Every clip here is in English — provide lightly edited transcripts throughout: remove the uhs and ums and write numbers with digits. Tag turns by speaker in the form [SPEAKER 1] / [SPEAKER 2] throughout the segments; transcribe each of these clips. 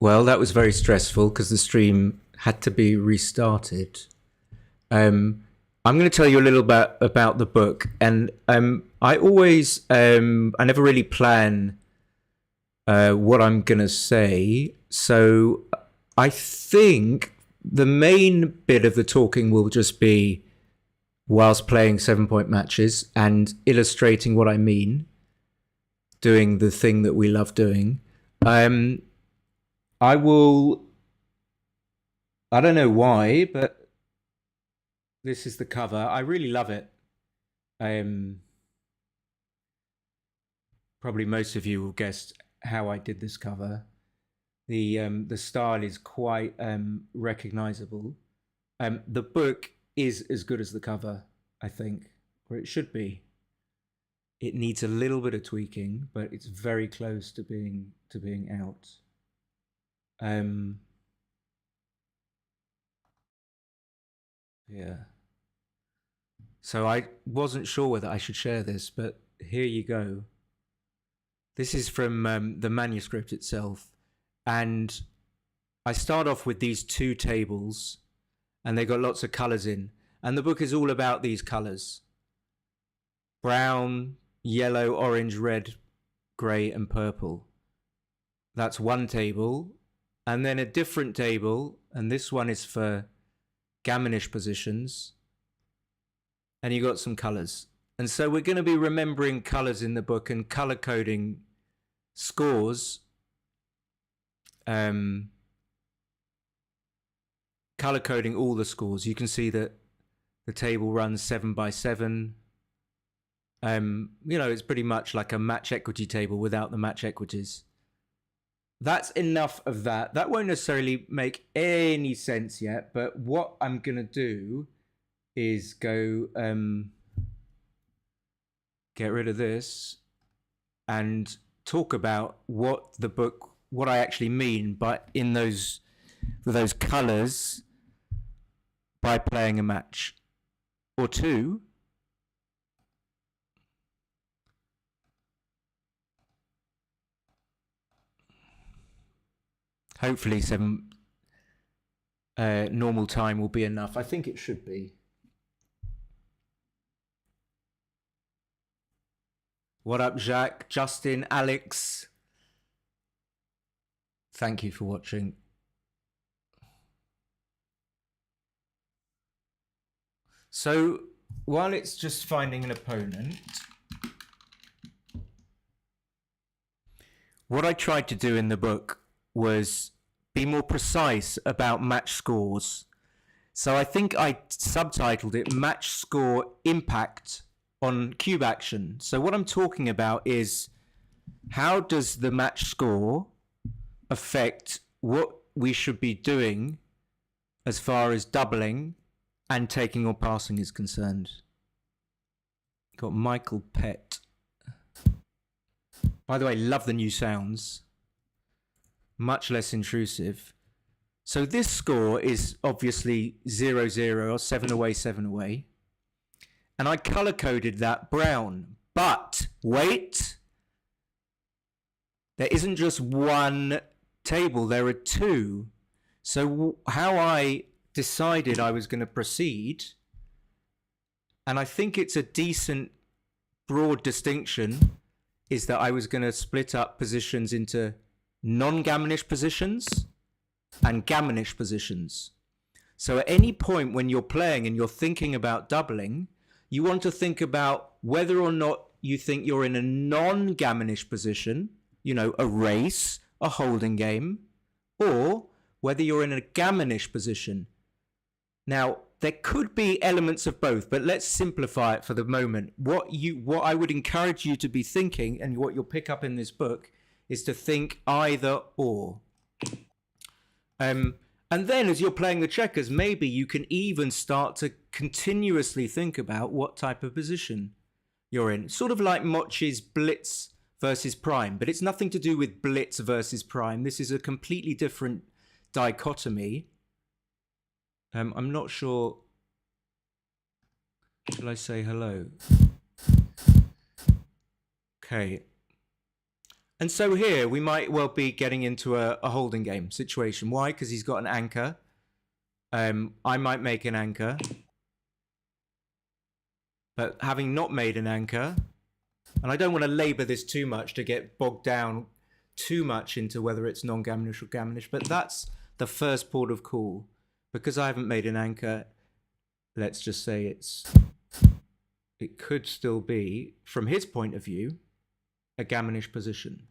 [SPEAKER 1] Well, that was very stressful because the stream had to be restarted. Um, I'm going to tell you a little bit about the book, and I never really plan what I'm going to say. So I think the main bit of the talking will just be whilst playing 7 point matches and illustrating what I mean, doing the thing that we love doing. Um, I will. I don't know why, but this is the cover. I really love it. Um, Probably most of you will guess how I did this cover. The style is quite recognizable. The book is as good as the cover, I think, or it should be. It needs a little bit of tweaking, but it's very close to being out. Yeah. So I wasn't sure whether I should share this, but here you go. This is from the manuscript itself. And I start off with these two tables, and they got lots of colours in. And the book is all about these colours: brown, yellow, orange, red, grey, and purple. That's one table. And then a different table, and this one is for gammonish positions. And you got some colours. And so we're going to be remembering colours in the book and colour coding scores. Colour coding all the scores. You can see that the table runs 7 by 7. It's pretty much like a match equity table without the match equities. That's enough of that. That won't necessarily make any sense yet, but what I'm going to do is go get rid of this and talk about what I actually mean by in those colors by playing a match or two. Hopefully some normal time will be enough. I think it should be. What up, Jacques, Justin, Alex? Thank you for watching. So while it's just finding an opponent, what I tried to do in the book was be more precise about match scores. So I think I subtitled it Match Score Impact on Cube Action. So what I'm talking about is how does the match score affect what we should be doing as far as doubling and taking or passing is concerned. Got Michael Pett. By the way, love the new sounds. Much less intrusive. So this score is obviously 0-0 or 7 away, 7 away. And I color coded that brown. But wait, there isn't just one table, there are two. So how I decided I was going to proceed, and I think it's a decent broad distinction, is that I was going to split up positions into non-gammonish positions and gammonish positions. So at any point when you're playing and you're thinking about doubling, you want to think about whether or not you think you're in a non-gammonish position, a race, a holding game, or whether you're in a gammonish position. Now, there could be elements of both, but let's simplify it for the moment. What I would encourage you to be thinking, and what you'll pick up in this book, is to think either or. And then as you're playing the checkers, maybe you can even start to continuously think about what type of position you're in. Sort of like Mochi's blitz versus prime, but it's nothing to do with blitz versus prime. This is a completely different dichotomy. I'm not sure. Shall I say hello? Okay. And so here we might well be getting into a holding game situation. Why? Because he's got an anchor. I might make an anchor. But having not made an anchor, and I don't want to labour this too much to get bogged down too much into whether it's non-Gaminish or Gaminish, but that's the first port of call. Because I haven't made an anchor, let's just say it could still be, from his point of view, a Gaminish position.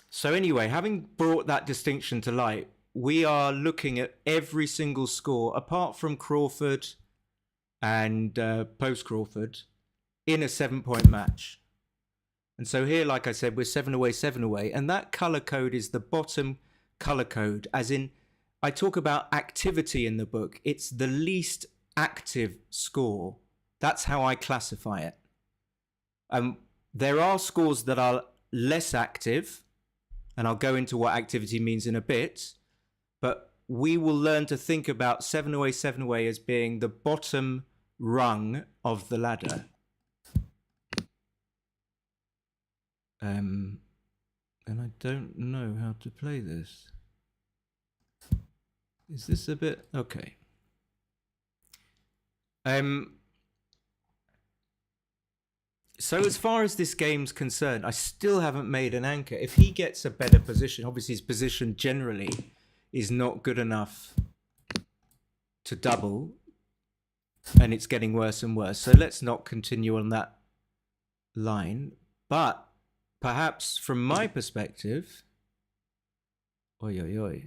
[SPEAKER 1] So anyway, having brought that distinction to light, we are looking at every single score, apart from Crawford and post-Crawford, in a 7-point match. And so here, like I said, we're 7 away, and that colour code is the bottom colour code, as in, I talk about activity in the book. It's the least active score. That's how I classify it. There are scores that are less active, and I'll go into what activity means in a bit, but we will learn to think about 7 away as being the bottom rung of the ladder. And I don't know how to play this. Is this a bit... Okay. So as far as this game's concerned, I still haven't made an anchor. If he gets a better position, obviously his position generally is not good enough to double, and it's getting worse and worse. So let's not continue on that line. But perhaps from my perspective, the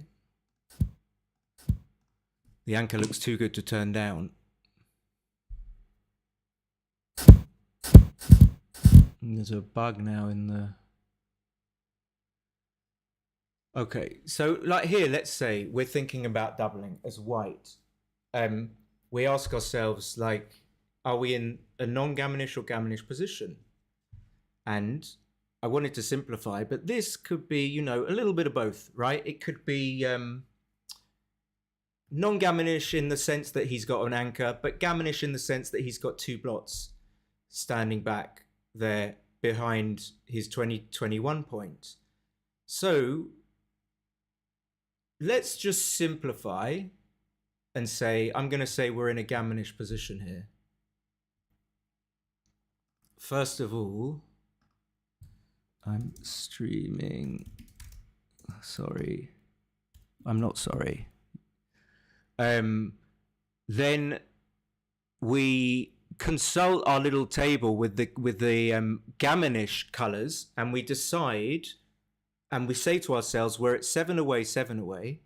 [SPEAKER 1] anchor looks too good to turn down. There's a bug now in the... Okay, so like here, let's say we're thinking about doubling as white. We ask ourselves, like, are we in a non-Gaminish or Gaminish position? And I wanted to simplify, but this could be, you know, a little bit of both, right? It could be non-Gaminish in the sense that he's got an anchor, but Gaminish in the sense that he's got 2 blots standing back there behind his 2021 point. So let's just simplify and say, I'm going to say we're in a Gaminish position here. First of all, I'm streaming. Sorry. I'm not sorry. Then we consult our little table with the Gaminish colours, and we decide, and we say to ourselves, we're at 7 away,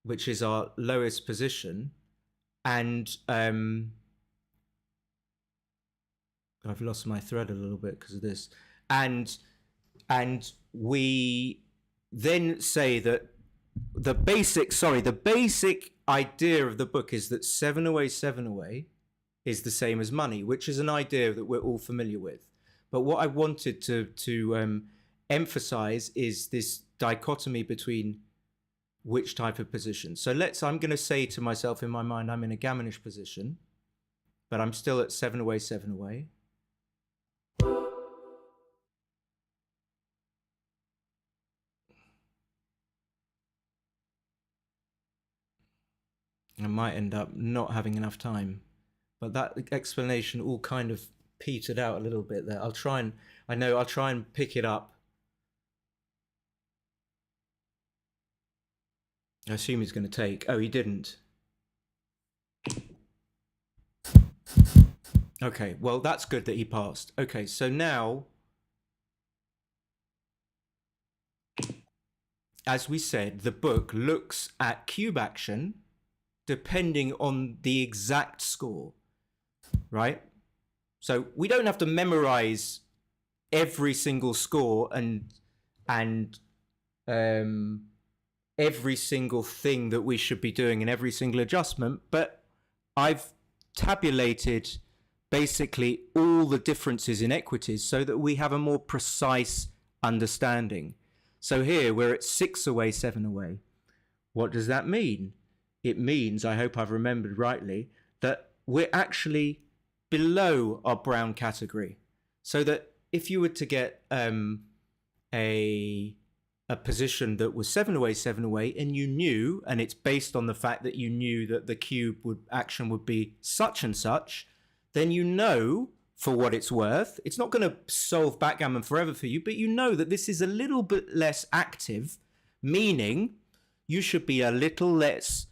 [SPEAKER 1] which is our lowest position, and I've lost my thread a little bit because of this, and we then say that the basic idea of the book is that 7 away is the same as money, which is an idea that we're all familiar with. But what I wanted to emphasize is this dichotomy between which type of position. So I'm going to say to myself in my mind, I'm in a Gaminish position, but I'm still at 7 away. I might end up not having enough time, but that explanation all kind of petered out a little bit there. I'll try and pick it up. I assume he's going to take. Oh, he didn't. Okay, well, that's good that he passed. Okay, so now, as we said, the book looks at cube action depending on the exact score, right? So we don't have to memorize every single score and every single thing that we should be doing in every single adjustment, but I've tabulated basically all the differences in equities so that we have a more precise understanding. So here we're at 6 away, 7 away. What does that mean? it means, I hope I've remembered rightly, that we're actually below our brown category. So that if you were to get a position that was 7 away, and you knew, and it's based on the fact that you knew that the cube action would be such and such, then you know, for what it's worth, it's not going to solve backgammon forever for you, but you know that this is a little bit less active, meaning you should be a little less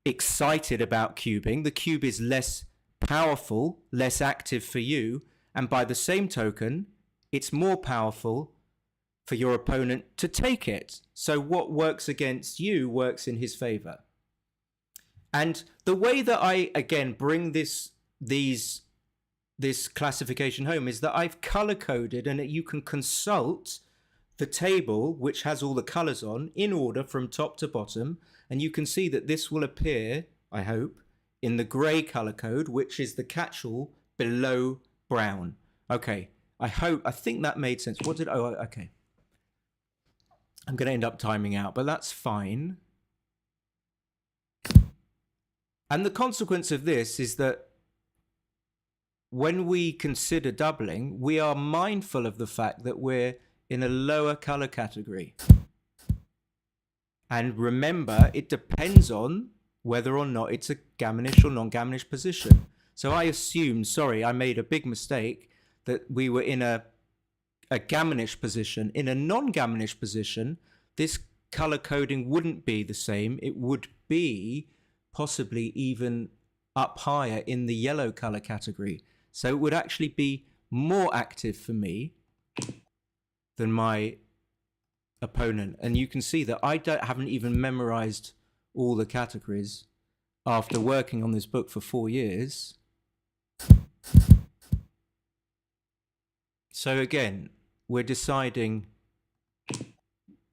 [SPEAKER 1] excited about cubing. The cube is less powerful, less active for you, and by the same token, it's more powerful for your opponent to take it. So what works against you works in his favor. And the way that I, again, bring this classification home is that I've color coded, and you can consult the table which has all the colors on in order from top to bottom, and you can see that this will appear, I hope, in the gray color code, which is the catch-all below brown. Okay, I think that made sense. Okay. I'm going to end up timing out, but that's fine. And the consequence of this is that when we consider doubling, we are mindful of the fact that we're in a lower color category. And remember, it depends on whether or not it's a gammonish or non-gammonish position. So I assumed, sorry, I made a big mistake, that we were in a gammonish position. In a non-gammonish position, this color coding wouldn't be the same. It would be possibly even up higher in the yellow color category. So it would actually be more active for me than my opponent. And you can see that I haven't even memorized all the categories after working on this book for 4 years. So again, we're deciding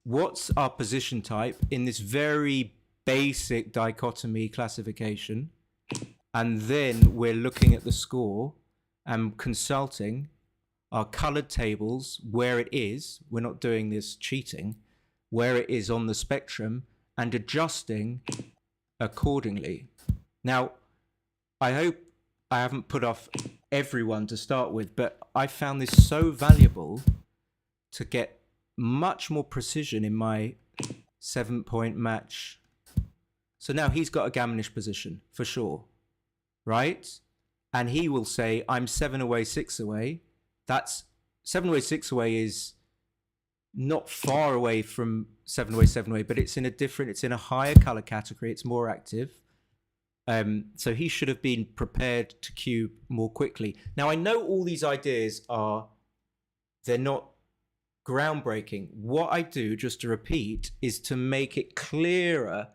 [SPEAKER 1] what's our position type in this very basic dichotomy classification, and then we're looking at the score and consulting our colored tables where it is. We're not doing this cheating, where it is on the spectrum, and adjusting accordingly. Now, I hope I haven't put off everyone to start with, but I found this so valuable to get much more precision in my 7-point match. So now he's got a gammonish position for sure, right? And he will say, I'm 7 away, 6 away. That's 7 away, 6 away is not far away from 7 away, 7 away, but it's in a higher color category. It's more active. So he should have been prepared to cube more quickly. Now I know all these ideas they're not groundbreaking. What I do, just to repeat, is to make it clearer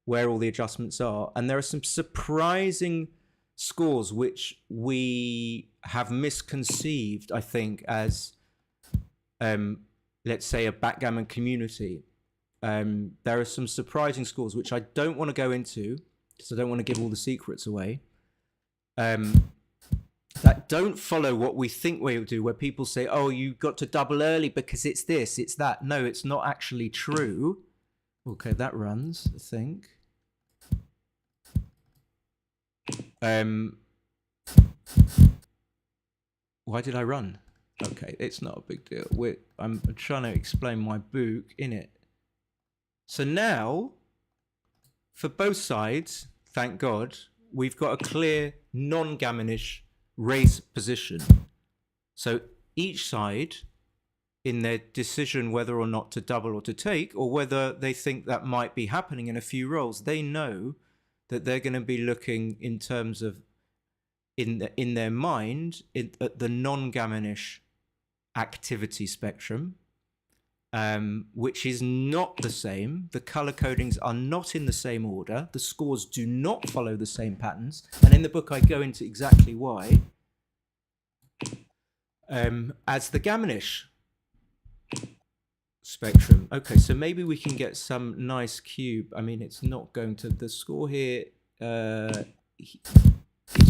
[SPEAKER 1] where all the adjustments are. And there are some surprising scores which we have misconceived, I think, as let's say a backgammon community. There are some surprising scores which I don't want to go into, because I don't want to give all the secrets away, that don't follow what we think we do, where people say, oh, you got to double early because it's this, it's that. No, it's not actually true. Okay, that runs, I think. Why did I run? Okay, it's not a big deal. I'm trying to explain my book in it. So now, for both sides, thank God, we've got a clear non-gammonish race position. So each side, in their decision whether or not to double or to take, or whether they think that might be happening in a few rolls, they know that they're going to be looking in terms of, in their mind, at the non-gammonish activity spectrum, which is not the same. The color codings are not in the same order. The scores do not follow the same patterns. And in the book, I go into exactly why. As the gammonish spectrum. Okay, so maybe we can get some nice cube. I mean, it's not going to, the score here is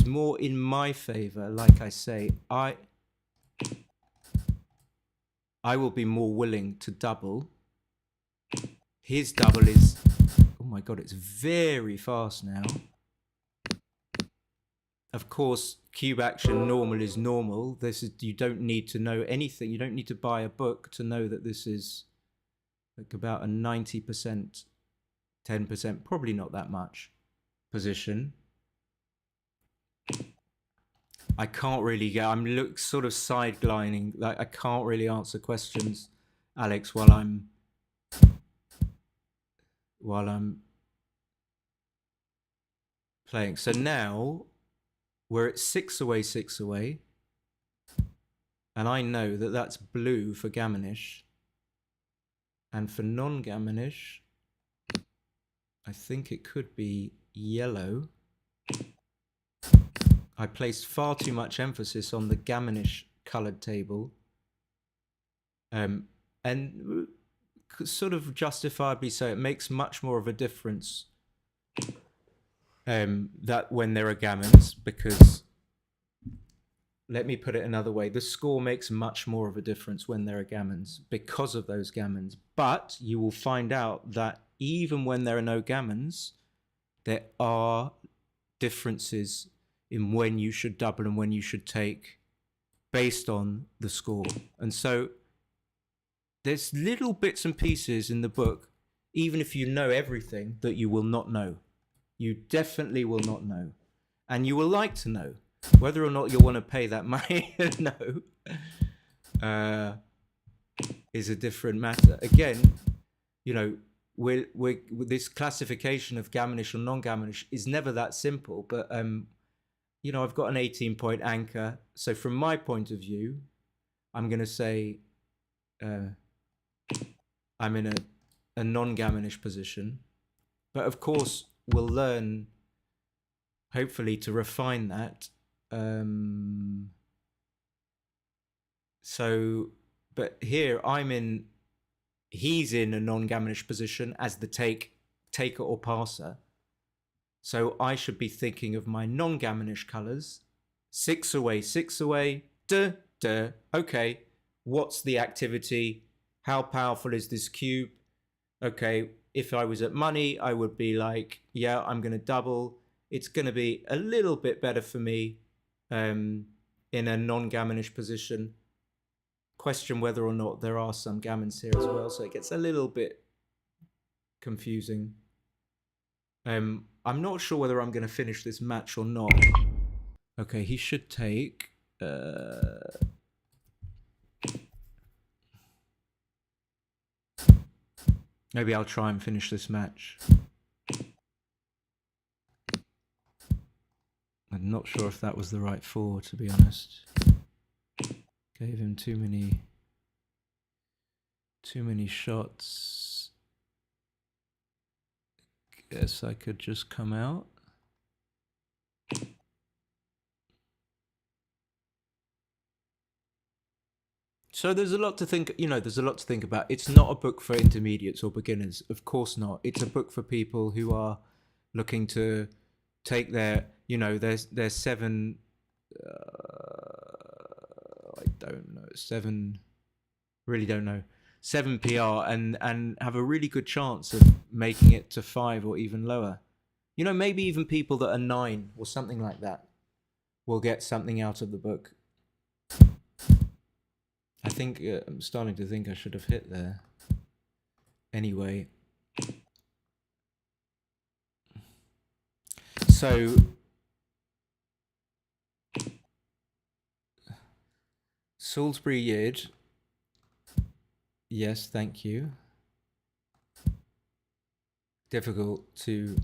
[SPEAKER 1] more in my favor. Like I say, I will be more willing to double. His double is, oh my God, it's very fast now. Of course, cube action normal is normal. This is, you don't need to know anything. You don't need to buy a book to know that this is like about a 90%, 10%, probably not that much position. I can't really get, I'm sort of side-glining. Like, I can't really answer questions, Alex, while I'm playing. So now we're at 6 away, 6 away. And I know that that's blue for Gammonish. And for non-Gammonish, I think it could be yellow. I placed far too much emphasis on the Gammonish coloured table. And sort of justifiably so. It makes much more of a difference that when there are gammons, because, let me put it another way, the score makes much more of a difference when there are gammons because of those gammons. But you will find out that even when there are no gammons, there are differences in when you should double and when you should take based on the score. And so there's little bits and pieces in the book, even if you know everything, that you will not know. You definitely will not know. And you will like to know. Whether or not you'll want to pay that money, no, is a different matter. Again, you know, this classification of Gammonish or non-Gammonish is never that simple. But, you know, I've got an 18-point anchor. So from my point of view, I'm going to say I'm in a non-Gammonish position. But of course, we'll learn, hopefully, to refine that. But here he's in a non-Gammonish position as the taker or passer. So I should be thinking of my non-Gammonish colours. 6 away, 6 away, duh, duh. Okay, what's the activity? How powerful is this cube? Okay, if I was at money, I would be like, yeah, I'm going to double. It's going to be a little bit better for me in a non-Gammonish position. Question whether or not there are some gammons here as well, so it gets a little bit confusing. I'm not sure whether I'm going to finish this match or not. Okay, he should take... maybe I'll try and finish this match. I'm not sure if that was the right 4, to be honest. Gave him too many shots. Guess I could just come out. So there's a lot to think, there's a lot to think about. It's not a book for intermediates or beginners. Of course not. It's a book for people who are looking to take their, their 7, I don't know, 7, really don't know, 7 PR and have a really good chance of making it to 5 or even lower. Maybe even people that are 9 or something like that will get something out of the book. I think I'm starting to think I should have hit there. Anyway. So Salisbury Yid. Yes, thank you. Difficult to...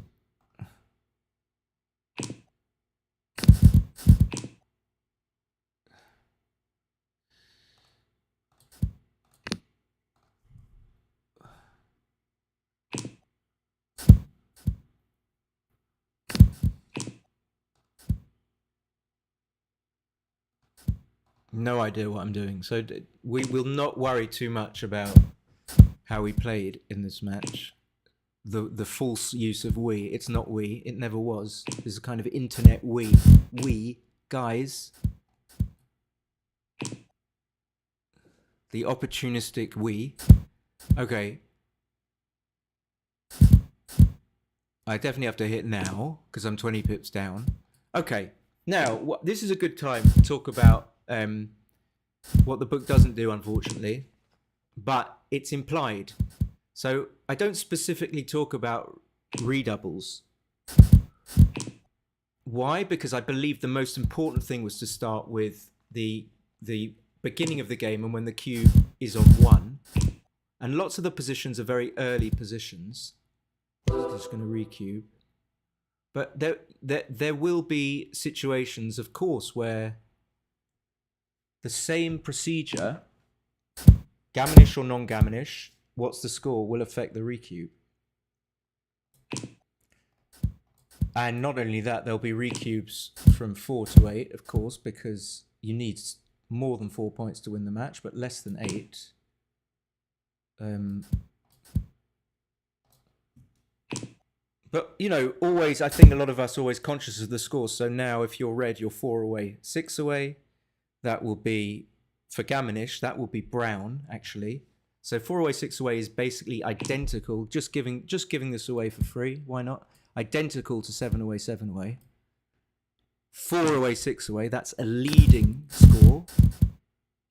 [SPEAKER 1] No idea what I'm doing. So we will not worry too much about how we played in this match. The false use of we. It's not we. It never was. This is a kind of internet we. We, guys. The opportunistic we. Okay. I definitely have to hit now because I'm 20 pips down. Okay, now this is a good time to talk about what the book doesn't do, unfortunately, but it's implied. So I don't specifically talk about redoubles. Why? Because I believe the most important thing was to start with the beginning of the game and when the cube is on 1. And lots of the positions are very early positions. Just going to recube. But there will be situations, of course, where the same procedure, gammonish or non-gammonish, what's the score, will affect the recube. And not only that, there'll be recubes from 4 to 8, of course, because you need more than 4 points to win the match, but less than 8. But, you know, always, I think a lot of us are always conscious of the scores. So now if you're red, you're 4 away, 6 away. That will be, for gammonish, that will be brown, actually. So 4 away, 6 away is basically identical. Just giving this away for free. Why not? Identical to 7 away, 7 away. 4 away, 6 away. That's a leading score.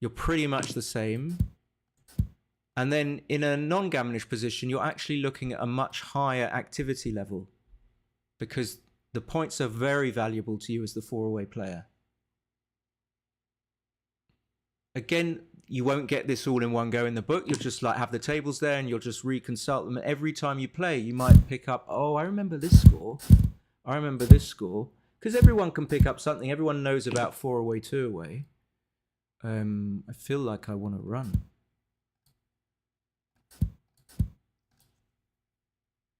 [SPEAKER 1] You're pretty much the same. And then in a non-gammonish position, you're actually looking at a much higher activity level because the points are very valuable to you as the 4 away player. Again, you won't get this all in one go in the book. You'll just like have the tables there and you'll just reconsult them. Every time you play, you might pick up, oh, I remember this score. I remember this score. Because everyone can pick up something. Everyone knows about 4 away, 2 away. I feel like I want to run.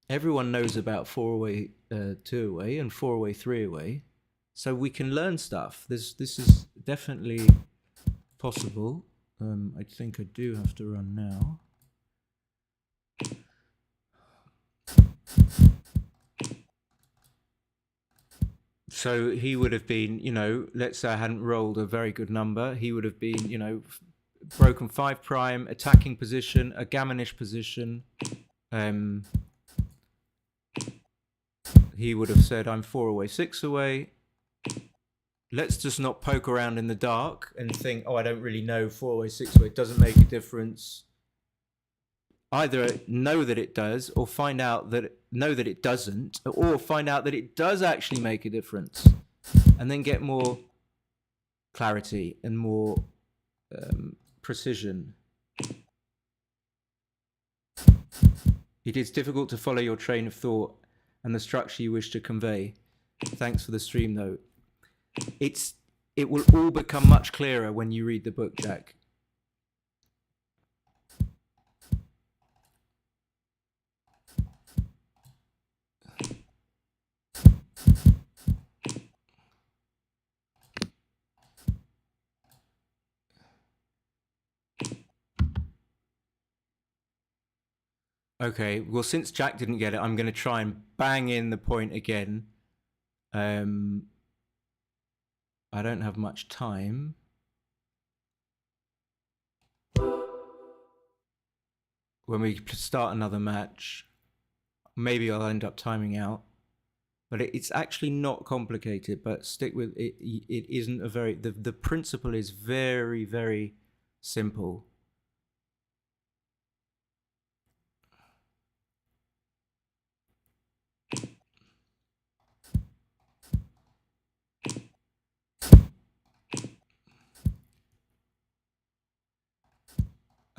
[SPEAKER 1] Everyone knows about 4 away, 2 away, and 4 away, 3 away. So we can learn stuff. This is definitely possible. I think I do have to run now. So he would have been, you know, let's say I hadn't rolled a very good number. He would have been, you know, broken 5 prime, attacking position, a gammonish position. He would have said, I'm 4 away, 6 away. Let's just not poke around in the dark and think, oh, I don't really know 4 away, 6 away. It doesn't make a difference. Either know that it does or find out that know that it doesn't, or find out that it does actually make a difference and then get more clarity and more precision. It is difficult to follow your train of thought and the structure you wish to convey. Thanks for the stream, though. It will all become much clearer when you read the book, Jack. Okay, well, since Jack didn't get it, I'm going to try and bang in the point again. I don't have much time. When we start another match, maybe I'll end up timing out. But it's actually not complicated, but stick with it. It isn't a very... The principle is very, very simple.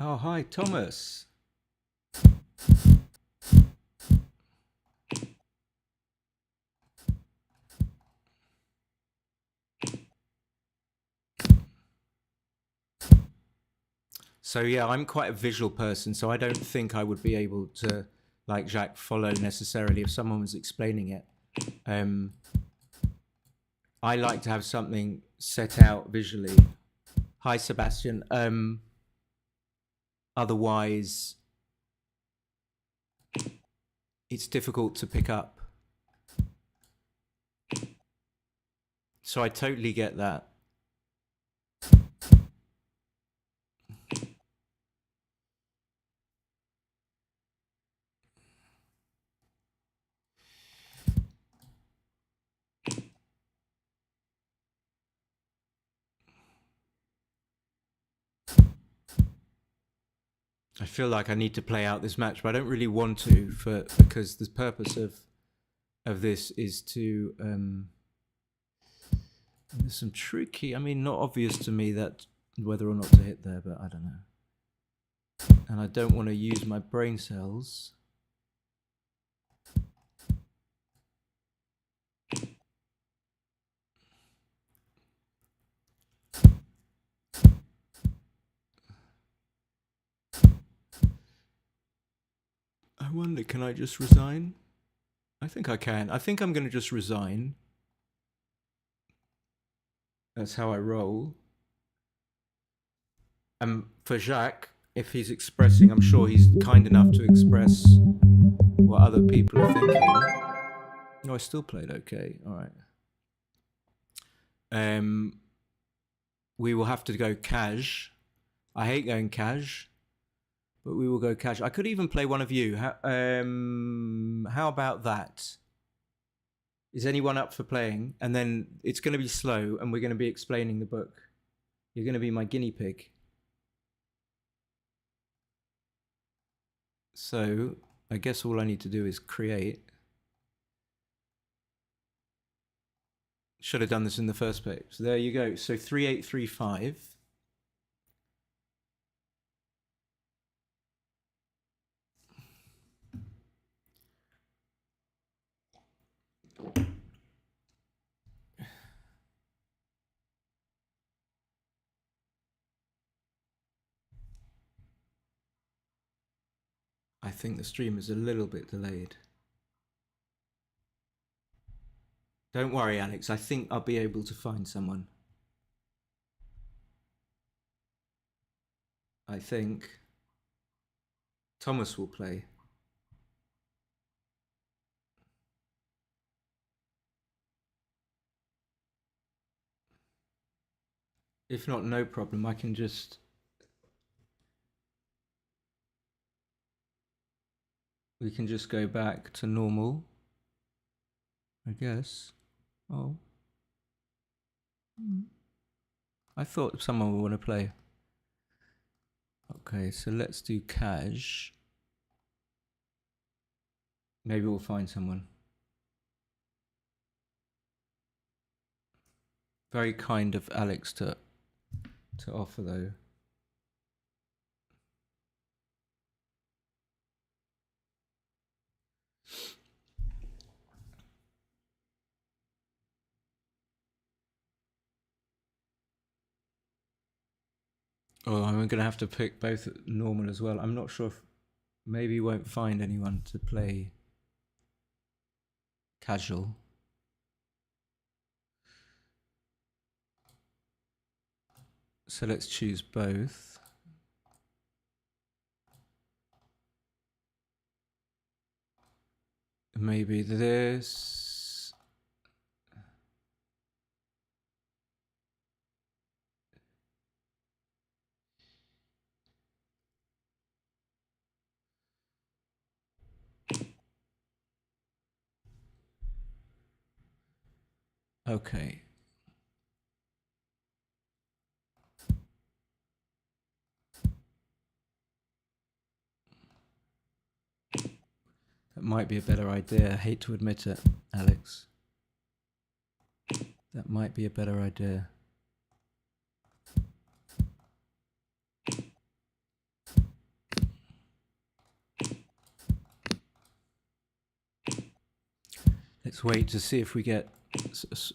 [SPEAKER 1] Oh, hi, Thomas. So yeah, I'm quite a visual person, so I don't think I would be able to, like Jacques, follow necessarily if someone was explaining it. I like to have something set out visually. Hi, Sebastian. Otherwise, it's difficult to pick up. So I totally get that. I feel like I need to play out this match, but I don't really want to, because the purpose of this is to. There's some tricky. I mean, not obvious to me that whether or not to hit there, but I don't know. And I don't want to use my brain cells. I wonder, can I just resign? I think I can. I think I'm going to just resign. That's how I roll. For Jacques, if he's expressing, I'm sure he's kind enough to express what other people are thinking. No, I still played okay. All right. We will have to go cash. I hate going cash, but we will go cash. I could even play one of you. How about that? Is anyone up for playing? And then it's going to be slow, and we're going to be explaining the book. You're going to be my guinea pig. So I guess all I need to do is create. Should have done this in the first place. So there you go. So 3835. I think the stream is a little bit delayed. Don't worry, Alex. I think I'll be able to find someone. I think Thomas will play. If not, no problem. I can just... We can just go back to normal, I guess. Oh. I thought someone would want to play. Okay, so let's do cash. Maybe we'll find someone. Very kind of Alex to offer, though. Oh, I'm going to have to pick both normal as well. I'm not sure if... Maybe we won't find anyone to play casual. So let's choose both. Maybe this. Okay. That might be a better idea. I hate to admit it, Alex. That might be a better idea. Let's wait to see if we get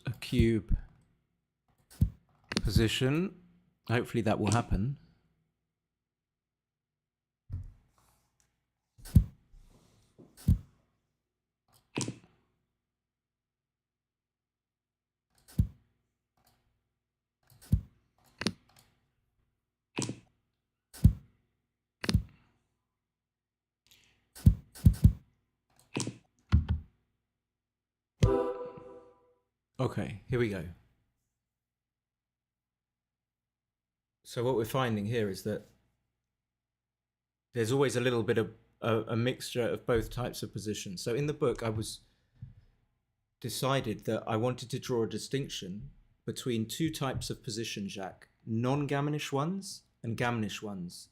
[SPEAKER 1] a cube position. Hopefully that will happen. Okay, here we go. So what we're finding here is that there's always a little bit of a mixture of both types of positions. So in the book, I was decided that I wanted to draw a distinction between two types of position, Jacques, non-Gaminish ones and Gaminish ones.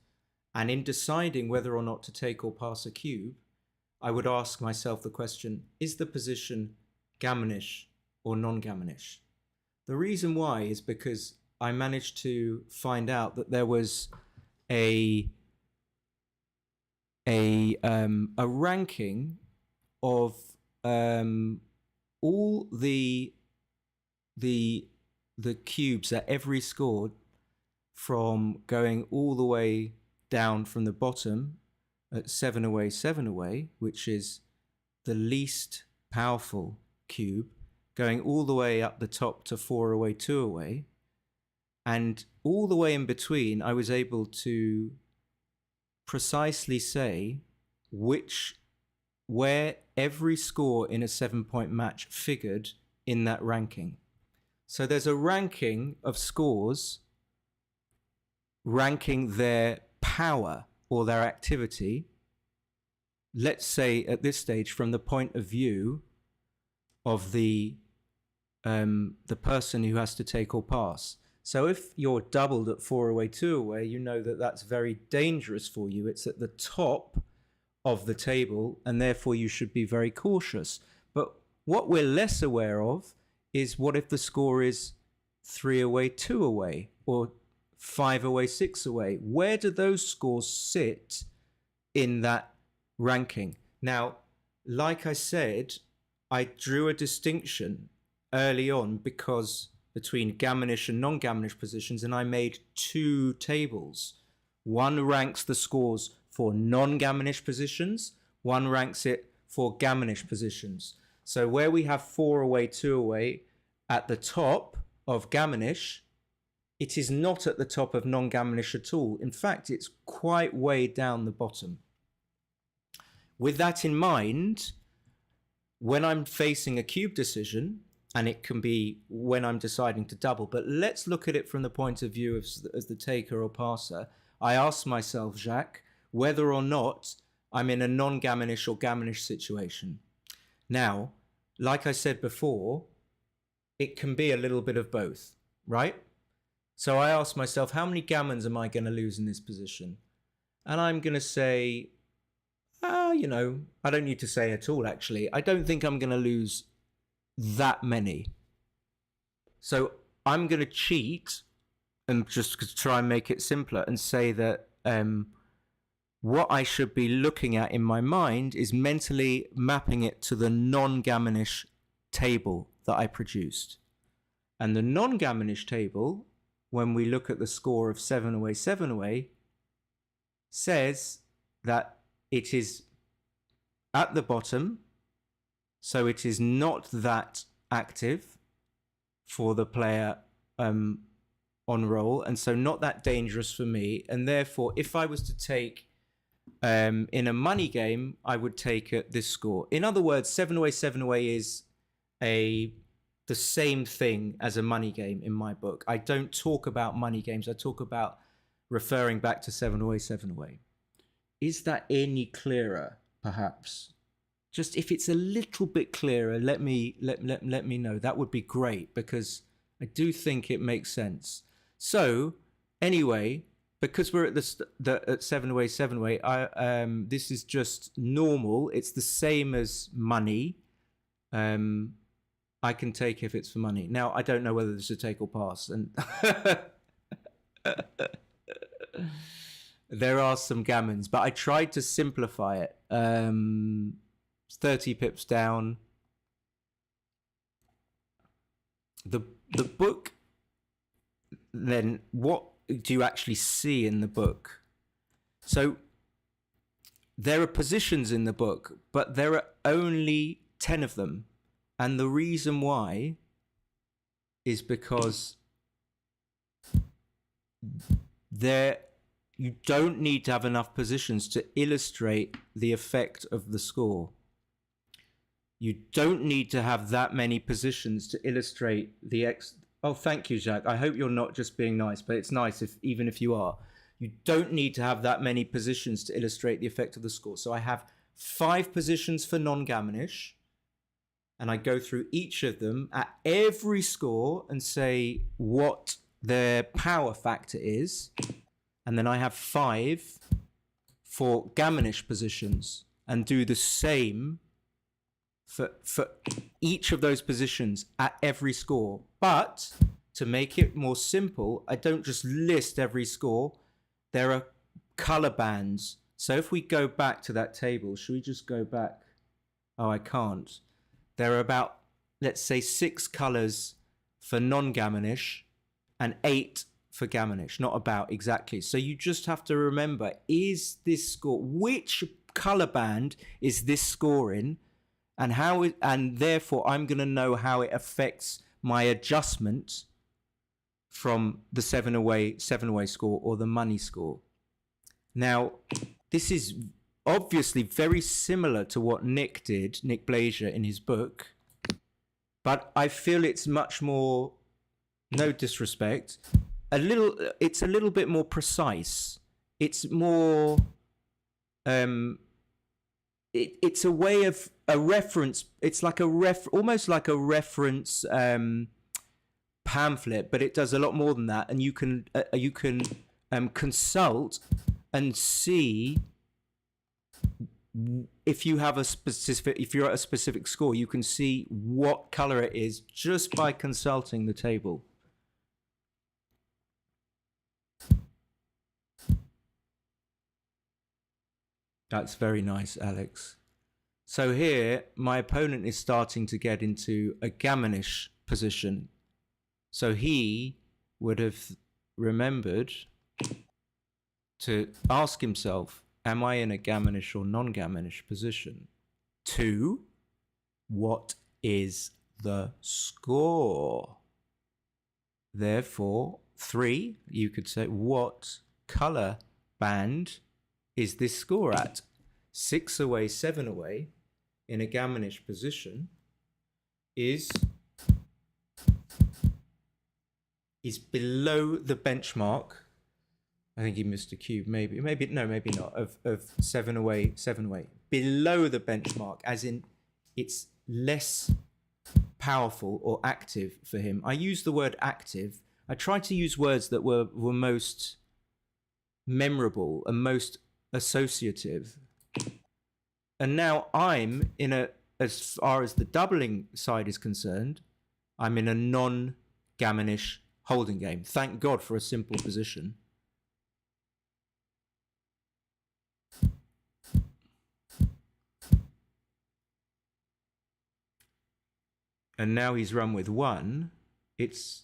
[SPEAKER 1] And in deciding whether or not to take or pass a cube, I would ask myself the question, is the position gammonish or non-gammonish? The reason why is because I managed to find out that there was a ranking of all the cubes at every score, from going all the way down from the bottom at 7 away, which is the least powerful cube, going all the way up the top to 4 away, 2 away, and all the way in between, I was able to precisely say where every score in a 7-point match figured in that ranking. So there's a ranking of scores ranking their power or their activity, let's say at this stage from the point of view of the person who has to take or pass. So if you're doubled at 4 away, 2 away, you know that that's very dangerous for you. It's at the top of the table, and therefore you should be very cautious. But what we're less aware of is what if the score is 3 away, 2 away, or 5 away, 6 away? Where do those scores sit in that ranking? Now, like I said, I drew a distinction early on between gammonish and non-gammonish positions, and I made 2 tables. One ranks the scores for non-gammonish positions, one ranks it for gammonish positions. So where we have 4 away, 2 away at the top of gammonish, it is not at the top of non-gammonish at all. In fact, it's quite way down the bottom. With that in mind, when I'm facing a cube decision, and it can be when I'm deciding to double, but let's look at it from the point of view as the taker or passer. I ask myself, Jacques, whether or not I'm in a non-gammonish or gammonish situation. Now, like I said before, it can be a little bit of both, right? So I ask myself, how many gammons am I going to lose in this position? And I'm going to say, I don't need to say at all, actually. I don't think I'm going to lose that many. So I'm going to cheat and just try and make it simpler and say that what I should be looking at in my mind is mentally mapping it to the non-gammonish table that I produced. And the non-gammonish table, when we look at the score of 7 away, says that it is at the bottom, so it is not that active for the player on roll, and so not that dangerous for me. And therefore, if I was to take in a money game, I would take this score. In other words, 7 away is the same thing as a money game in my book. I don't talk about money games. I talk about referring back to 7 away. Is that any clearer, perhaps? Just if it's a little bit clearer, let me know. That would be great, because I do think it makes sense. So anyway, because we're at 7 away, this is just normal. It's the same as money. I can take if it's for money. Now, I don't know whether this is a take or pass, and there are some gammons, but I tried to simplify it. 30 pips down. The book, then what do you actually see in the book? So there are positions in the book, but there are only 10 of them. And the reason why is because you don't need to have enough positions to illustrate the effect of the score. You don't need to have that many positions to illustrate the Oh, thank you, Jacques. I hope you're not just being nice, but it's nice even if you are. You don't need to have that many positions to illustrate the effect of the score. So I have 5 positions for non-gammonish, and I go through each of them at every score and say what their power factor is. And then I have 5 for Gammonish positions and do the same for each of those positions at every score. But to make it more simple, I don't just list every score. There are color bands. So if we go back to that table, should we just go back? Oh, I can't. There are about, let's say, 6 colors for non-Gammonish and 8 for Gammonish. Not about, exactly. So you just have to remember, is this score, which color band is this score in, and how it, and therefore I'm going to know how it affects my adjustment from the 7 away score or the money score. Now, this is obviously very similar to what Nick Blazier, in his book, but I feel it's much more, no disrespect, it's a little bit more precise. It's more, it's a way of a reference. It's like almost like a reference pamphlet, but it does a lot more than that. And you can consult and see if you have if you're at a specific score, you can see what color it is just by consulting the table. That's very nice, Alex. So here, my opponent is starting to get into a Gammonish position. So he would have remembered to ask himself, am I in a Gammonish or non-Gammonish position? 2, what is the score? Therefore, 3, you could say, what color band is this score at? 6 away, 7 away in a Gammonish position is below the benchmark. I think he missed a cube, maybe not, of 7 away, 7 away. Below the benchmark, as in it's less powerful or active for him. I use the word active. I tried to use words that were most memorable and most associative. And now I'm in a, as far as the doubling side is concerned, I'm in a non-Gammonish holding game. Thank God for a simple position. And now he's run with 1. It's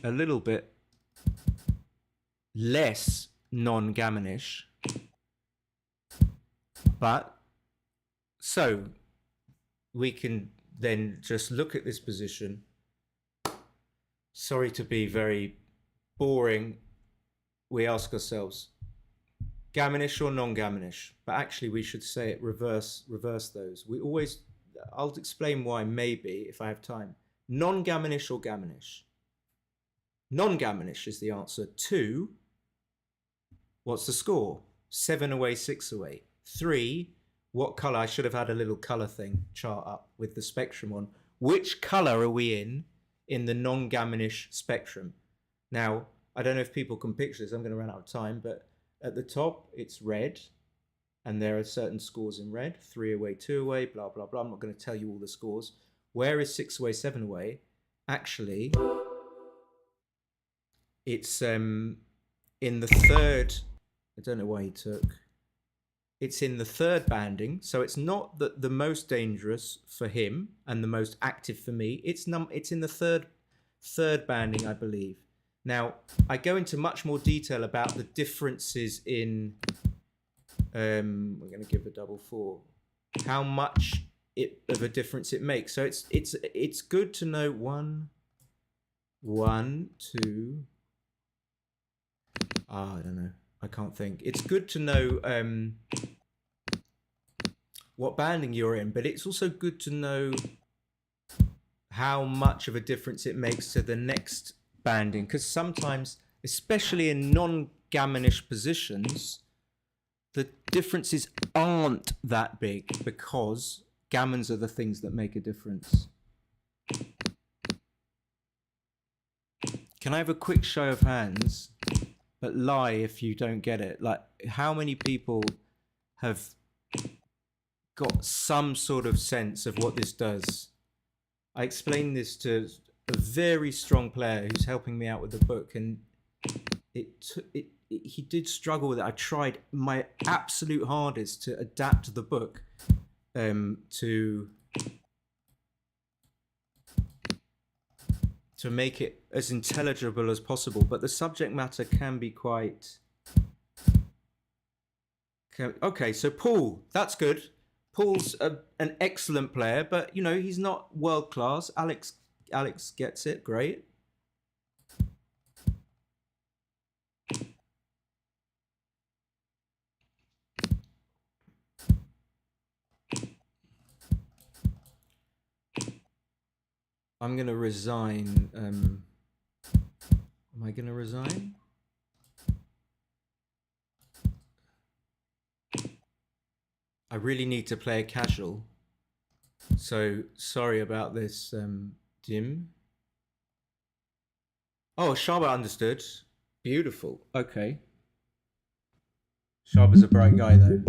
[SPEAKER 1] a little bit less non-Gammonish. But, so, we can then just look at this position. Sorry to be very boring. We ask ourselves, Gammonish or non-Gammonish? But actually we should say it reverse those. We always, I'll explain why maybe if I have time. Non-Gammonish or Gammonish? Non-Gammonish is the answer. 2, what's the score? 7 away, 6 away. 3, what color? I should have had a little color thing chart up with the spectrum on. Which color are we in the non-Gammonish spectrum? Now, I don't know if people can picture this. I'm going to run out of time, but at the top, it's red. And there are certain scores in red. 3 away, 2 away, blah, blah, blah. I'm not going to tell you all the scores. Where is 6 away, 7 away? Actually, it's in the third. I don't know why he took. It's in the third banding, so it's not the most dangerous for him and the most active for me. It's in the third banding, I believe. Now, I go into much more detail about the differences in. We're going to give a double 4. How much of a difference it makes. So it's good to know 1, 2. I don't know. I can't think. It's good to know what banding you're in, but it's also good to know how much of a difference it makes to the next banding, because sometimes, especially in non-Gammonish positions, the differences aren't that big because gammons are the things that make a difference. Can I have a quick show of hands? But lie if you don't get it. Like, how many people have got some sort of sense of what this does. I explained this to a very strong player who's helping me out with the book, and he did struggle with it. I tried my absolute hardest to adapt the book to make it as intelligible as possible, but the subject matter can be quite... Okay, so Paul, that's good. Paul's an excellent player, but, you know, he's not world class. Alex gets it, great. I'm going to resign. Am I going to resign? I really need to play a casual. So, sorry about this, Jim. Oh, Sharba understood. Beautiful. Okay. Sharba's a bright guy, though.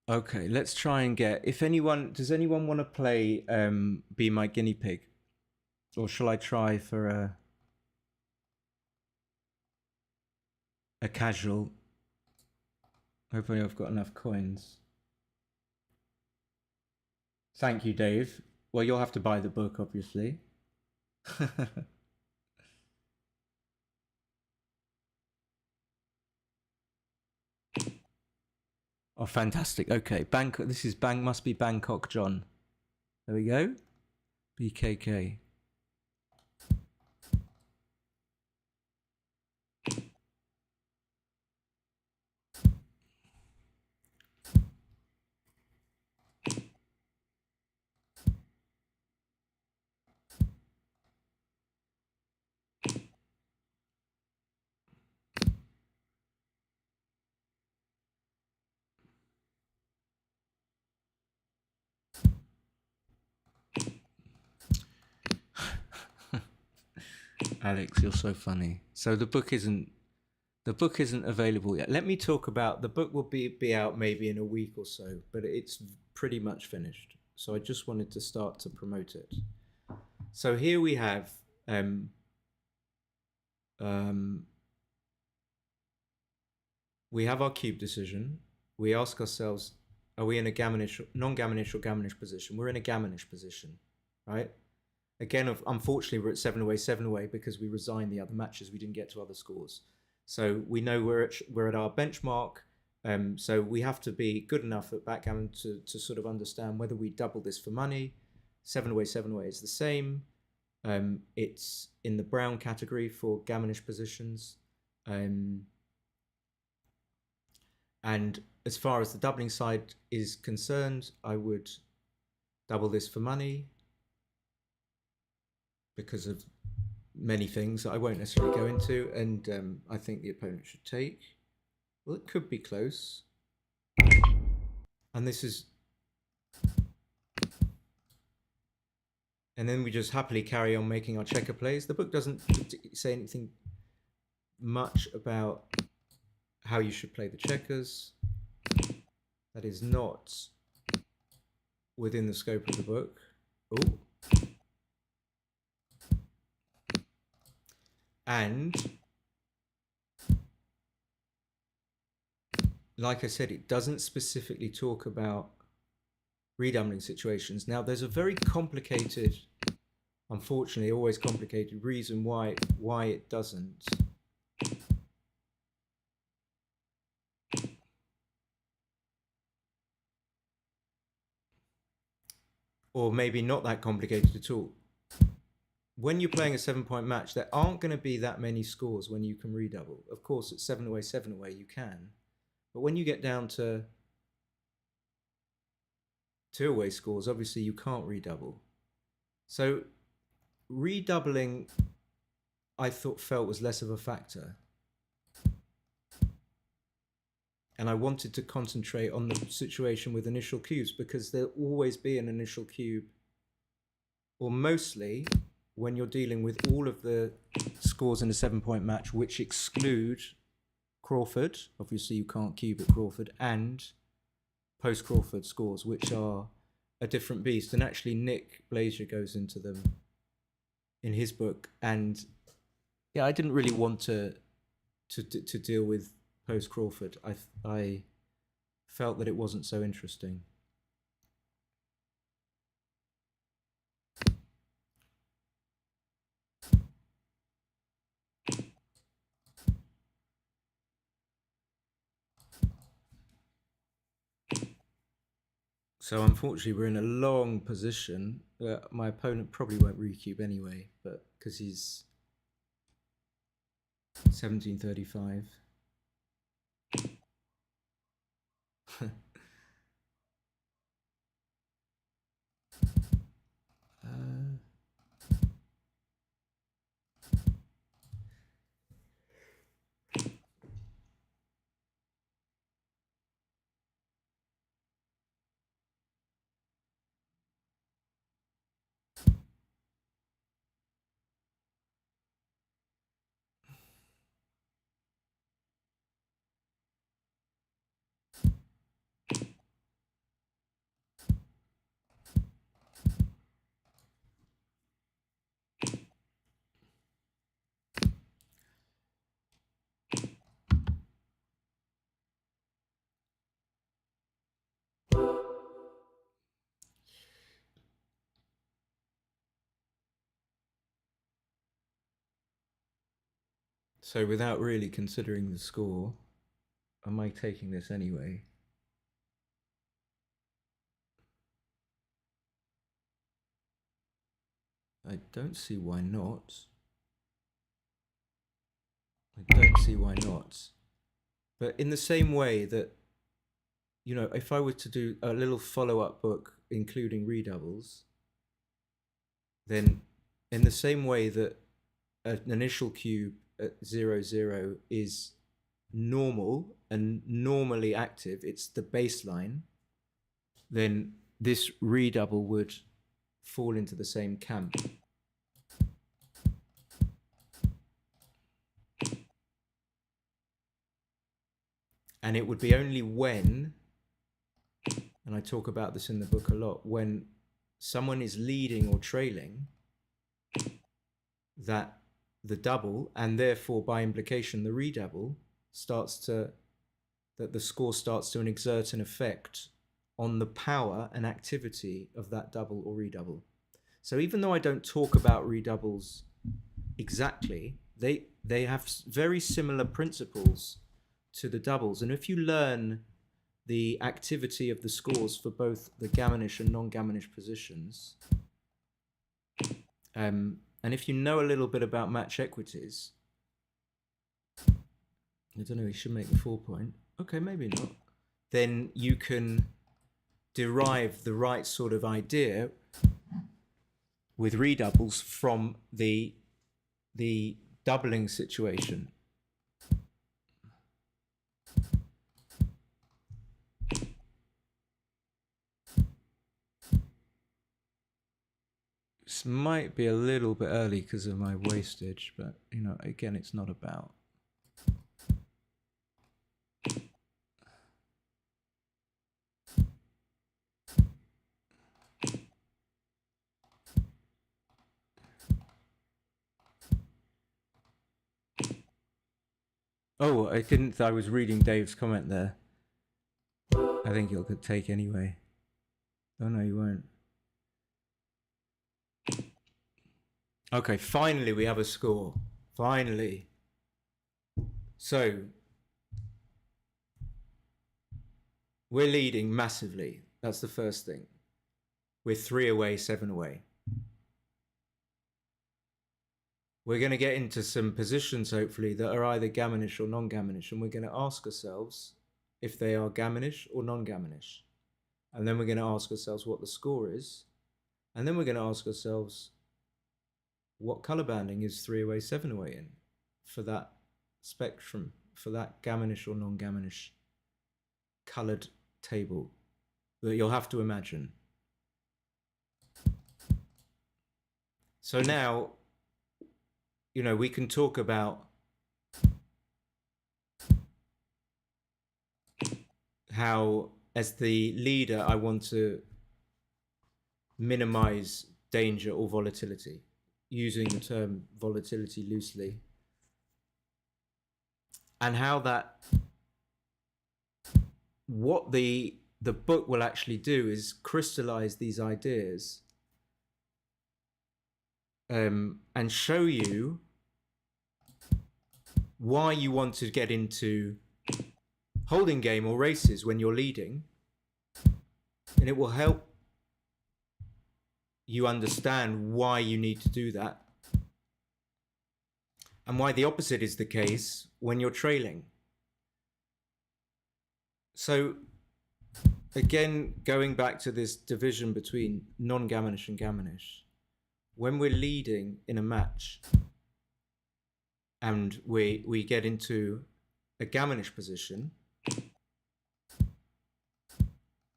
[SPEAKER 1] Okay, let's try and get... Does anyone want to play Be My Guinea Pig? Or shall I try for a casual? Hopefully I've got enough coins. Thank you, Dave. Well, you'll have to buy the book, obviously. Oh, fantastic. Okay, Bangkok. This is must be Bangkok John. There we go. BKK. Alex, you're so funny. So the book isn't available yet. Let me talk about the book. Will be out maybe in a week or so, but it's pretty much finished. So I just wanted to start to promote it. So here we have we have our cube decision. We ask ourselves, are we in a Gaminish, non-Gaminish or Gaminish position? We're in a Gaminish position, right? Again, unfortunately, we're at 7-away because we resigned the other matches. We didn't get to other scores. So we know we're at our benchmark. So we have to be good enough at backgammon to sort of understand whether we double this for money. 7-away is the same. It's in the brown category for Gaminish positions. And as far as the doubling side is concerned, I would double this for money because of many things that I won't necessarily go into, and I think the opponent should take. Well, it could be close. And this is... And then we just happily carry on making our checker plays. The book doesn't say anything much about how you should play the checkers. That is not within the scope of the book. Oh. And like I said, it doesn't specifically talk about redoubling situations. Now, there's a very complicated, unfortunately, always complicated reason why it doesn't. Or maybe not that complicated at all. When you're playing a 7-point match, there aren't going to be that many scores when you can redouble. Of course, at 7-away, you can. But when you get down to 2-away scores, obviously you can't redouble. So redoubling, I felt was less of a factor. And I wanted to concentrate on the situation with initial cubes because there'll always be an initial cube, or mostly, when you're dealing with all of the scores in a 7-point match, which exclude Crawford, obviously you can't cube at Crawford, and post-Crawford scores, which are a different beast. And actually Nick Blazier goes into them in his book. And yeah, I didn't really want to deal with post-Crawford. I felt that it wasn't so interesting. So unfortunately, we're in a long position. My opponent probably won't recube anyway, but because he's 1735. So without really considering the score, am I taking this anyway? I don't see why not. I don't see why not. But in the same way that, you know, if I were to do a little follow-up book including redoubles, then in the same way that an initial cube at 0, 0 is normal and normally active, it's the baseline, then this redouble would fall into the same camp. And it would be only when, and I talk about this in the book a lot, when someone is leading or trailing, that the double, and therefore by implication the redouble, that the score starts to exert an effect on the power and activity of that double or redouble. So even though I don't talk about redoubles exactly, they have very similar principles to the doubles. And if you learn the activity of the scores for both the Gaminish and non-Gaminish positions, and if you know a little bit about match equities, I don't know, he should make the 4-point. Okay, maybe not. Then you can derive the right sort of idea with redoubles from the doubling situation. This might be a little bit early because of my wastage, but you know, again, it's not about. Oh, I didn't. I was reading Dave's comment there. I think you'll take anyway. Oh no, you won't. Okay, finally we have a score. Finally. So we're leading massively. That's the first thing. We're 3 away, 7 away. We're going to get into some positions, hopefully, that are either Gaminish or non-Gaminish, and we're going to ask ourselves if they are Gaminish or non-Gaminish. And then we're going to ask ourselves what the score is. And then we're going to ask ourselves what color banding is 3 away, 7 away in for that spectrum, for that Gaminish or non-Gaminish colored table that you'll have to imagine. So now, you know, we can talk about how, as the leader, I want to minimize danger or volatility, using the term volatility loosely, and how that, what the book will actually do is crystallize these ideas, and show you why you want to get into holding game or races when you're leading, and it will help you understand why you need to do that and why the opposite is the case when you're trailing. So again, going back to this division between non-Gaminish and Gaminish, when we're leading in a match and we get into a Gaminish position,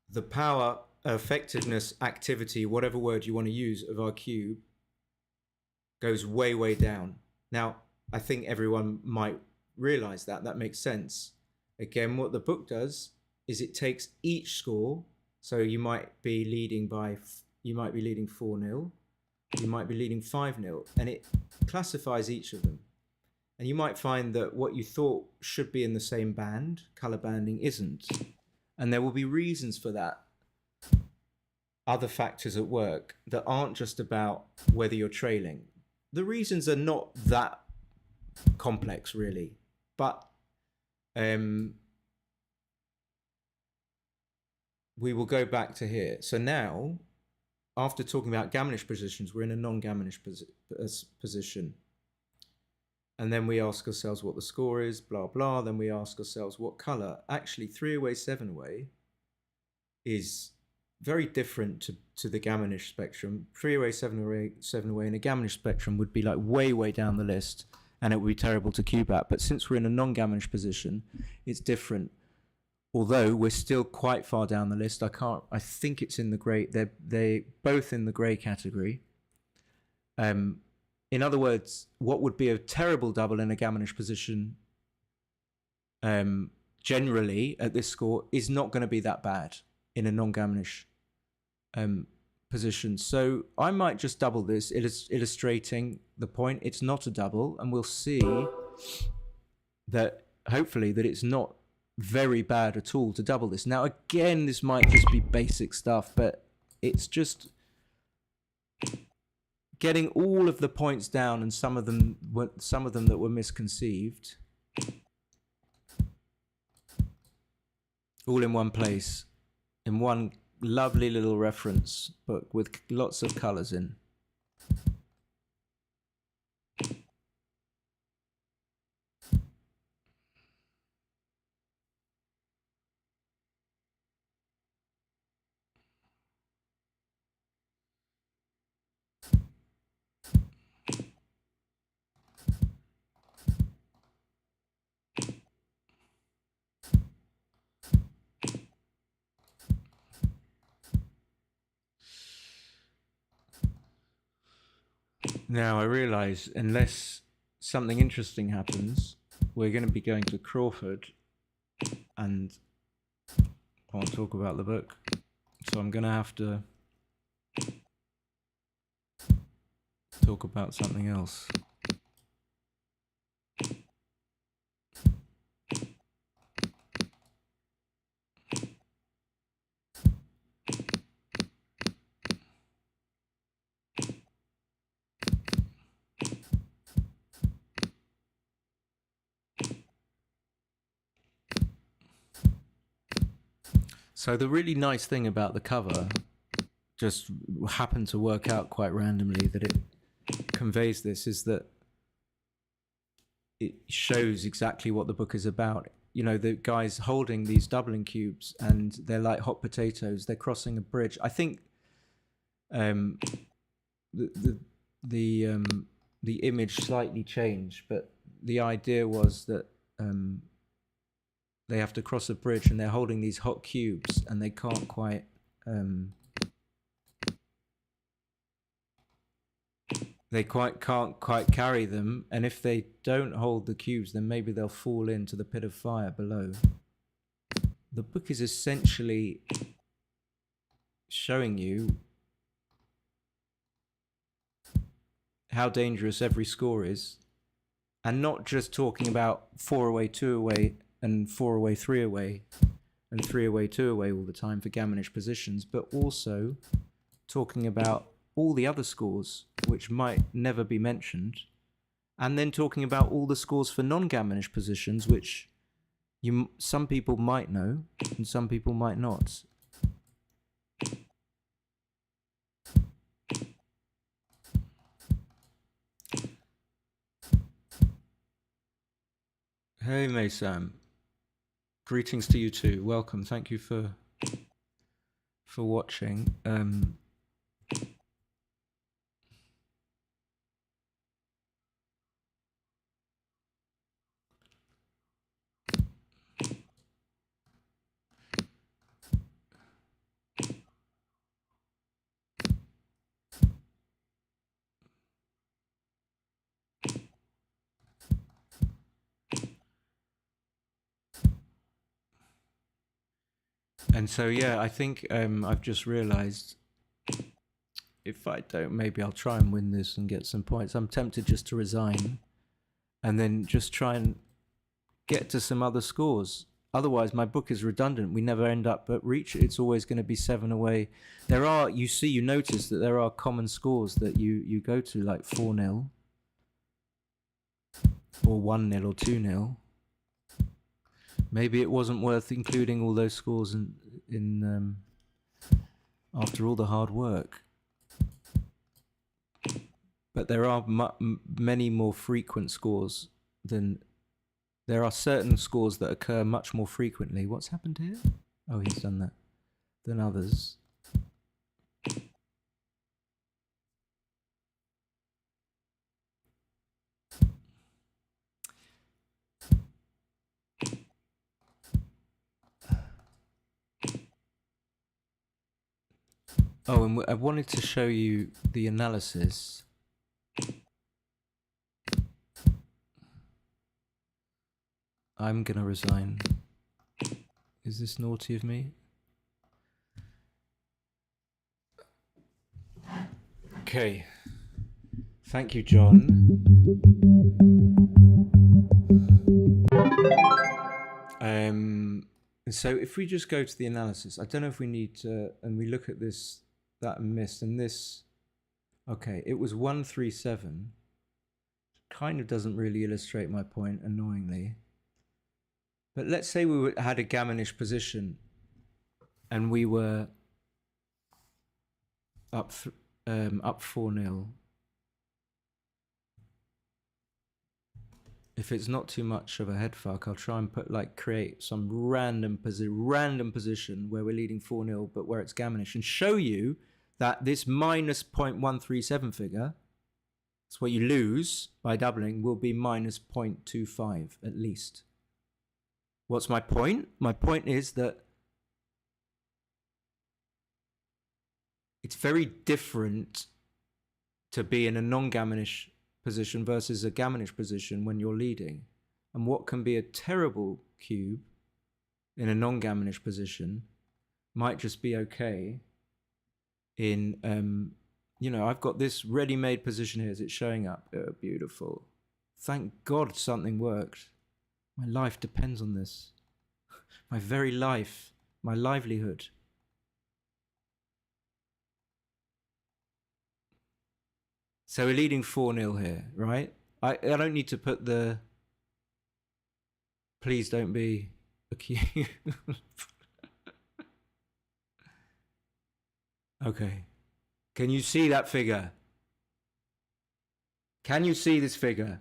[SPEAKER 1] the power, effectiveness, activity, whatever word you want to use, of our cube goes way, way down. Now, I think everyone might realize that. That makes sense. Again, what the book does is it takes each score. So you might be leading 4-0. You might be leading 5-0, and it classifies each of them. And you might find that what you thought should be in the same band, color banding, isn't. And there will be reasons for that. Other factors at work that aren't just about whether you're trailing. The reasons are not that complex, really. But we will go back to here. So now, after talking about Gaminish positions, we're in a non-Gaminish position. And then we ask ourselves what the score is, blah, blah. Then we ask ourselves what color. Actually, 3-away, 7-away is very different to the Gaminish spectrum. 3-away, 7-away in a Gaminish spectrum would be like way, way down the list, and it would be terrible to cube at. But since we're in a non-Gaminish position, it's different. Although we're still quite far down the list. I think it's in the grey. They're both in the grey category. In other words, what would be a terrible double in a Gaminish position, generally at this score, is not going to be that bad in a non-Gaminish position. So I might just double this, illustrating the point. It's not a double, and we'll see that hopefully that it's not very bad at all to double this. Now, again, this might just be basic stuff, but it's just getting all of the points down, and some of them that were misconceived, all in one place, in one lovely little reference book with lots of colors in. Now, I realize unless something interesting happens, we're going to be going to Crawford, and I want to talk about the book. So I'm going to have to talk about something else. So the really nice thing about the cover, just happened to work out quite randomly that it conveys this, is that it shows exactly what the book is about. You know, the guy's holding these doubling cubes, and they're like hot potatoes. They're crossing a bridge. I think the image slightly changed, but the idea was that they have to cross a bridge, and they're holding these hot cubes, and they can't quite they can't quite carry them, and if they don't hold the cubes, then maybe they'll fall into the pit of fire below. The book is essentially showing you how dangerous every score is, and not just talking about 4 away, 2 away, and 4 away, 3 away, and 3 away, 2 away all the time for gammonish positions, but also talking about all the other scores which might never be mentioned, and then talking about all the scores for non-gammonish positions which some people might know and some people might not. Hey Maysam, greetings to you too. Welcome. Thank you for watching. And so, yeah, I think I've just realized if I don't, maybe I'll try and win this and get some points. I'm tempted just to resign and then just try and get to some other scores. Otherwise, my book is redundant. We never end up at reach. It's always going to be 7 away. There are, you notice that there are common scores that you go to, like 4-0 or 1-0 or 2-0. Maybe it wasn't worth including all those scores in after all the hard work. But there are many more frequent scores than... There are certain scores that occur much more frequently. What's happened here? Oh, he's done that. Than others. Oh, and I wanted to show you the analysis. I'm gonna resign. Is this naughty of me? Okay. Thank you, John. So if we just go to the analysis, I don't know if we need to, and we look at this, that missed, and this, okay, it was 137. Kind of doesn't really illustrate my point, annoyingly. But let's say we had a gammonish position and we were up 4-0. If it's not too much of a head fuck, I'll try and create some random position where we're leading 4-0, but where it's gammonish, and show you that this minus 0.137 figure, that's what you lose by doubling, will be minus 0.25 at least. What's my point? My point is that it's very different to be in a non-gammonish position versus a gammonish position when you're leading. And what can be a terrible cube in a non-gammonish position might just be okay in, you know, I've got this ready-made position here. Is it showing up? Oh, beautiful. Thank God something worked. My life depends on this. My very life, my livelihood. So we're leading 4-0 here, right? I don't need to put the... Please don't be a cube. Okay. Can you see that figure? Can you see this figure?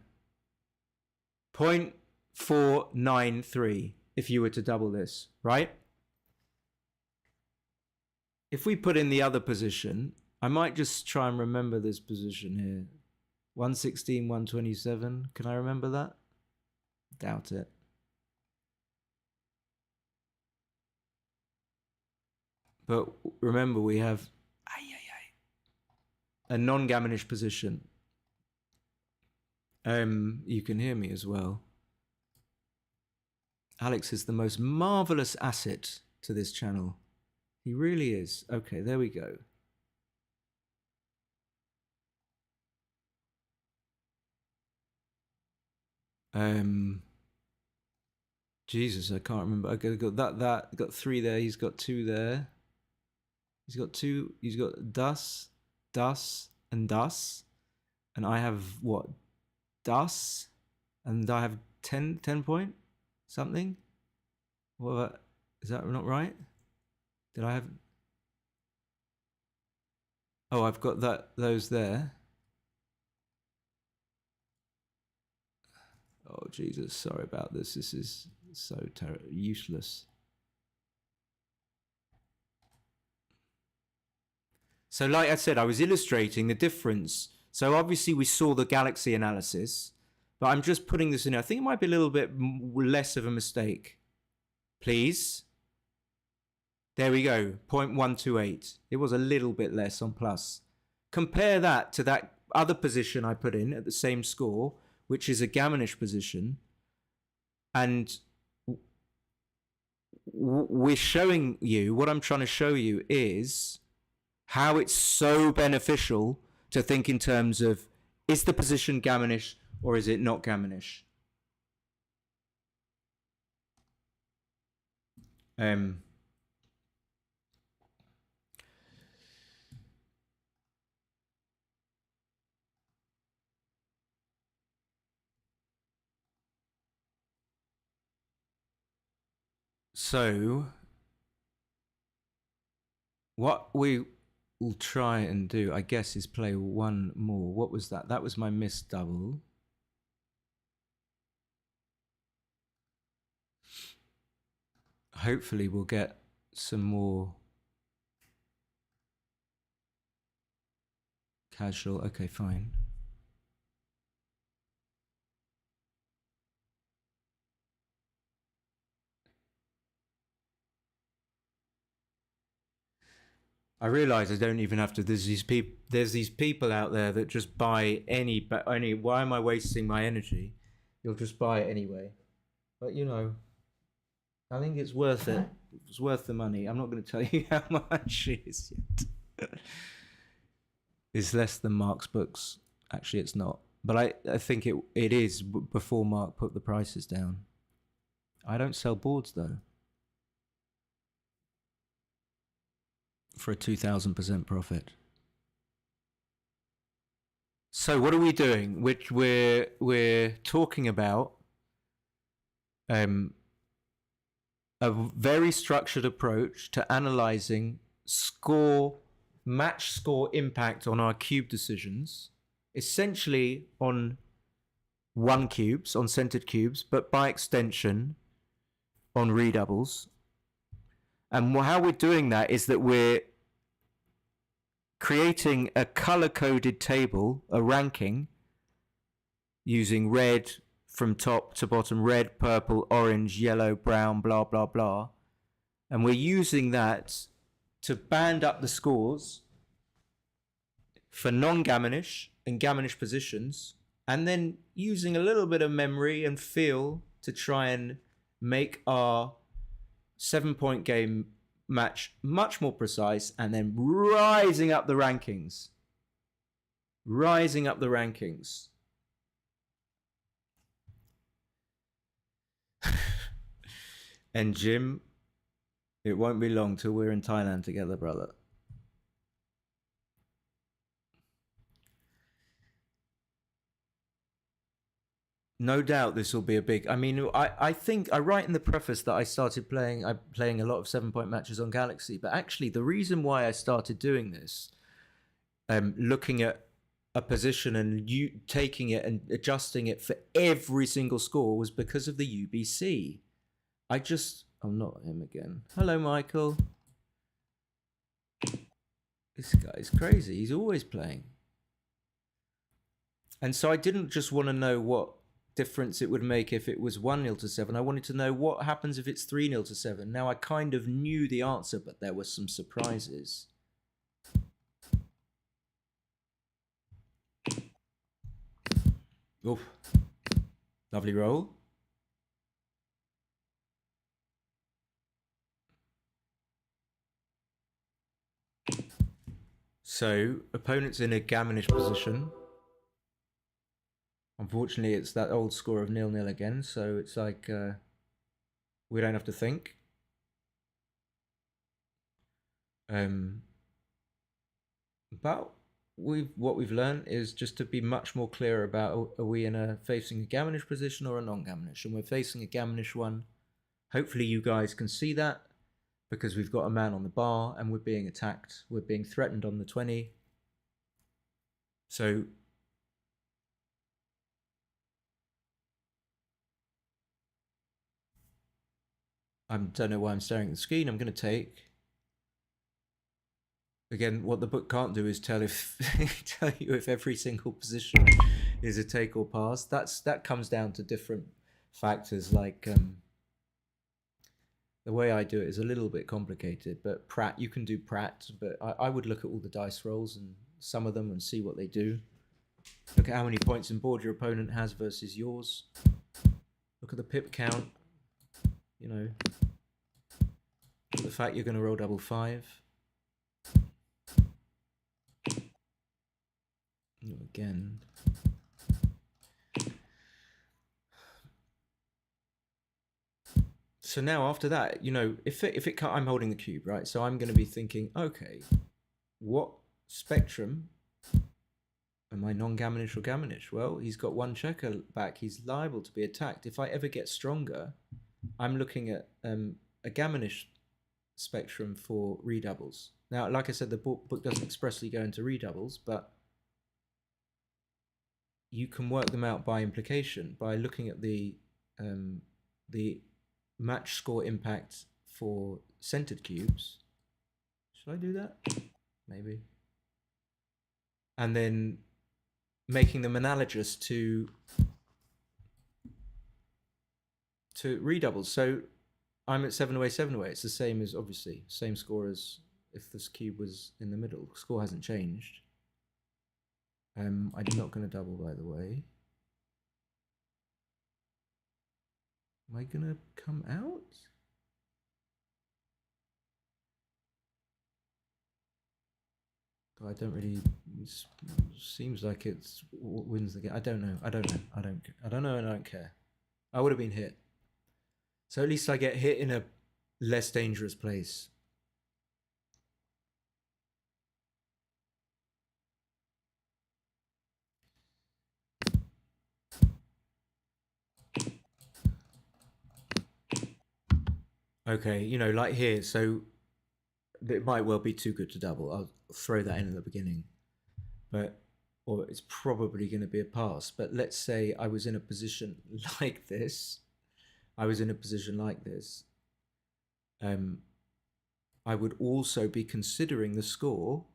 [SPEAKER 1] 0.493 if you were to double this, right? If we put in the other position, I might just try and remember this position here. 116, 127. Can I remember that? Doubt it. But remember, we have a non-gammonish position. You can hear me as well. Alex is the most marvelous asset to this channel. He really is. Okay, there we go. Jesus, I can't remember. I got that. Got 3 there. He's got 2 there. He's got 2. He's got das, and das, and I have what? Das, and I have 10 point something. What? Is that not right? Did I have? Oh, I've got those there. Oh Jesus, sorry about this. This is so useless. So like I said, I was illustrating the difference. So obviously we saw the galaxy analysis, but I'm just putting this in. I think it might be a little bit less of a mistake. Please. There we go, 0.128. It was a little bit less on plus. Compare that to that other position I put in at the same score, which is a Gaminish position. And we're showing you, what I'm trying to show you is how it's so beneficial to think in terms of, is the position Gaminish or is it not Gaminish? So what we will try and do, I guess, is play one more. What was that? That was my missed double. Hopefully we'll get some more casual. Okay, fine. I realize I don't even have to. There's these people out there that just buy any. Why am I wasting my energy? You'll just buy it anyway. But you know, I think it's worth it. It's worth the money. I'm not going to tell you how much it is yet. It's less than Mark's books. Actually, it's not. But I think it is before Mark put the prices down. I don't sell boards though. For a 2,000% profit. So what are we doing? Which we're talking about a very structured approach to analyzing match score impact on our cube decisions, essentially on one cubes, on centered cubes, but by extension on redoubles. And how we're doing that is that we're creating a color-coded table, a ranking, using red from top to bottom, red, purple, orange, yellow, brown, blah, blah, blah. And we're using that to band up the scores for non-Gaminish and Gaminish positions, and then using a little bit of memory and feel to try and make our 7-point game match much more precise, and then rising up the rankings. And Jim, it won't be long till we're in Thailand together, brother. No doubt this will be a big. I mean, I think I write in the preface that I started playing a lot of 7-point matches on Galaxy, but actually the reason why I started doing this, looking at a position and taking it and adjusting it for every single score, was because of the UBC. Oh, not him again. Hello, Michael. This guy's crazy. He's always playing. And so I didn't just want to know what difference it would make if it was 1-0 to 7. I wanted to know what happens if it's 3-0 to 7. Now I kind of knew the answer, but there were some surprises. Oof. Lovely roll. So, opponent's in a gammonish position. Unfortunately, it's that old score of 0-0 again, so it's like we don't have to think. But what we've learned is just to be much more clear about, are we facing a gammonish position or a non-gammonish? And we're facing a gammonish one. Hopefully you guys can see that, because we've got a man on the bar and we're being attacked. We're being threatened on the 20. So I don't know why I'm staring at the screen. I'm going to take... Again, what the book can't do is tell you if every single position is a take or pass. That comes down to different factors, like the way I do it is a little bit complicated. But Pratt, you can do Pratt, but I would look at all the dice rolls and some of them and see what they do. Look at how many points in board your opponent has versus yours. Look at the pip count. You know, look at the fact you're going to roll double 5. Again, so now after that, you know, if I'm holding the cube, right? So I'm going to be thinking, okay, what spectrum am I, non-gammonish or gammonish? Well, he's got one checker back. He's liable to be attacked. If I ever get stronger, I'm looking at a gammonish spectrum for redoubles. Now, like I said, the book doesn't expressly go into redoubles, but you can work them out by implication by looking at the match score impact for centered cubes. Should I do that? Maybe. And then making them analogous to redoubles. So I'm at 7 away, 7 away. It's the same as, obviously, same score as if this cube was in the middle. The score hasn't changed. I'm not going to double, by the way. Am I going to come out? I don't really... It seems like it's what wins the game. I don't know. I don't know and I don't care. I would have been hit. So at least I get hit in a less dangerous place. Okay, you know, like here, so it might well be too good to double. I'll throw that in at the beginning. Or it's probably going to be a pass. But let's say I was in a position like this. I would also be considering the score.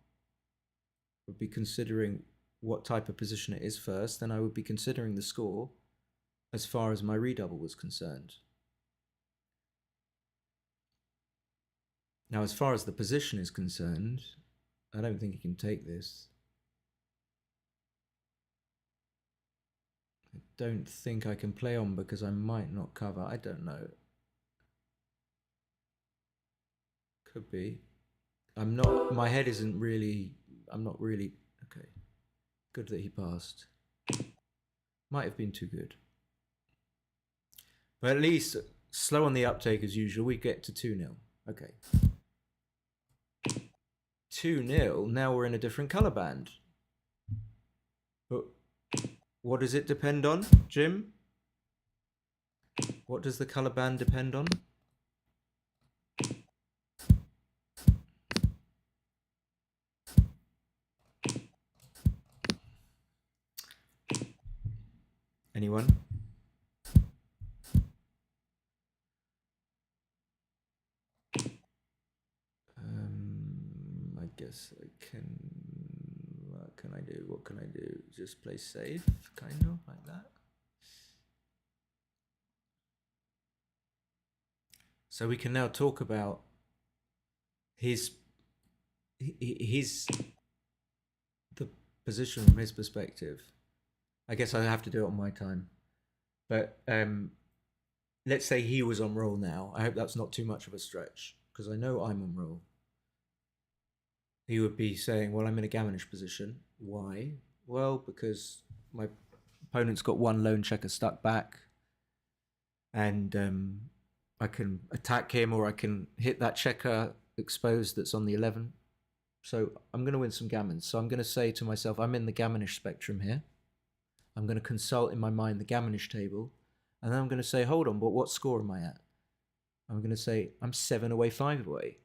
[SPEAKER 1] Would be considering what type of position it is first. Then I would be considering the score as far as my redouble was concerned. Now, as far as the position is concerned, I don't think you can take this. I don't think I can play on because I might not cover. I don't know. Could be. I'm not, my head isn't really, I'm not really, okay. Good that he passed. Might have been too good. But at least slow on the uptake as usual. We get to 2-0. Okay. 2-0. Now we're in a different colour band. But what does it depend on, Jim? What does the colour band depend on? Anyone? I guess I can. What can I do? What can I do? Just play safe, kind of like that. So we can now talk about the position from his perspective. I guess I have to do it on my time. But let's say he was on roll now. I hope that's not too much of a stretch because I know I'm on roll. He would be saying, well, I'm in a gammonish position. Why? Well, because my opponent's got one lone checker stuck back and I can attack him or I can hit that checker exposed that's on the 11. So I'm going to win some gammons. So I'm going to say to myself, I'm in the gammonish spectrum here. I'm going to consult in my mind the gammonish table. And then I'm going to say, hold on, but what score am I at? I'm going to say, I'm 7 away, 5 away.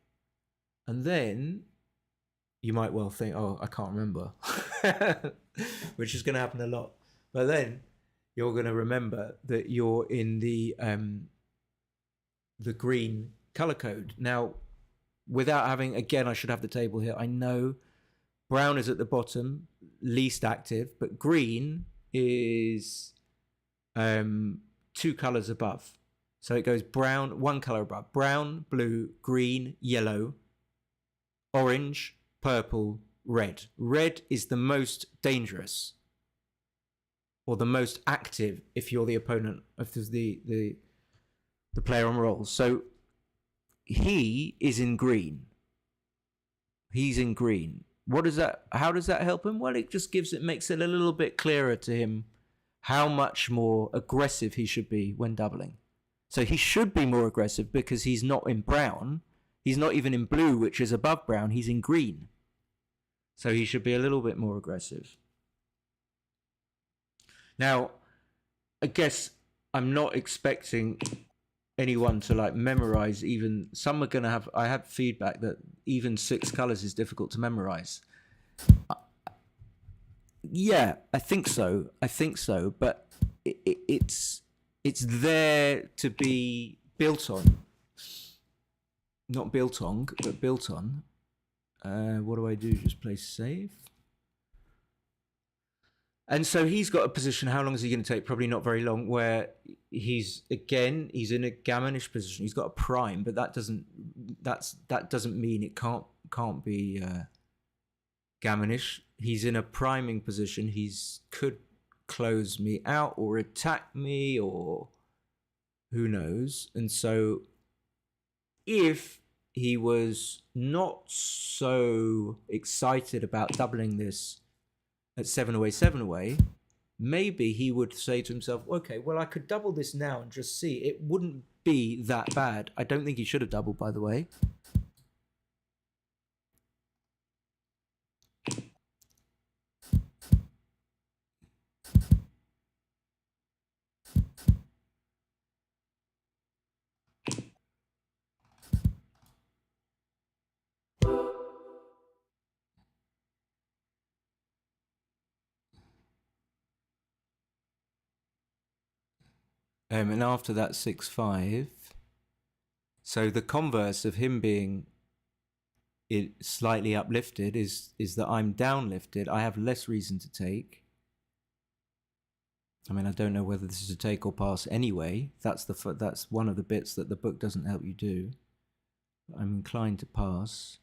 [SPEAKER 1] And then you might well think, oh, I can't remember, which is going to happen a lot. But then you're going to remember that you're in the green color code. Now, without having, again, I should have the table here. I know brown is at the bottom, least active, but green is 2 colors above. So it goes brown, 1 color above, brown, blue, green, yellow, orange, purple, red. Red is the most dangerous or the most active if you're the opponent, if there's the player on rolls. So he is in green. He's in green. What does that? How does that help him? Well, it just makes it a little bit clearer to him how much more aggressive he should be when doubling. So he should be more aggressive because he's not in brown. He's not even in blue, which is above brown. He's in green. So he should be a little bit more aggressive. Now, I guess I'm not expecting anyone to like memorize even, some are going to have, I have feedback that even 6 colors is difficult to memorize. Yeah, I think so. But it's there to be built on. Not built on, but built on. What do I do? Just play save. And so he's got a position. How long is he going to take? Probably not very long. Where he's in a gammonish position. He's got a prime, but that doesn't mean it can't be gammonish. He's in a priming position. He's could close me out or attack me or who knows. And so if he was not so excited about doubling this at 7 away, maybe he would say to himself, okay, well, I could double this now and just see. It wouldn't be that bad. I don't think he should have doubled, by the way. And after that 6-5, so the converse of him being slightly uplifted is that I'm downlifted. I have less reason to take. I mean, I don't know whether this is a take or pass anyway. That's one of the bits that the book doesn't help you do. I'm inclined to pass.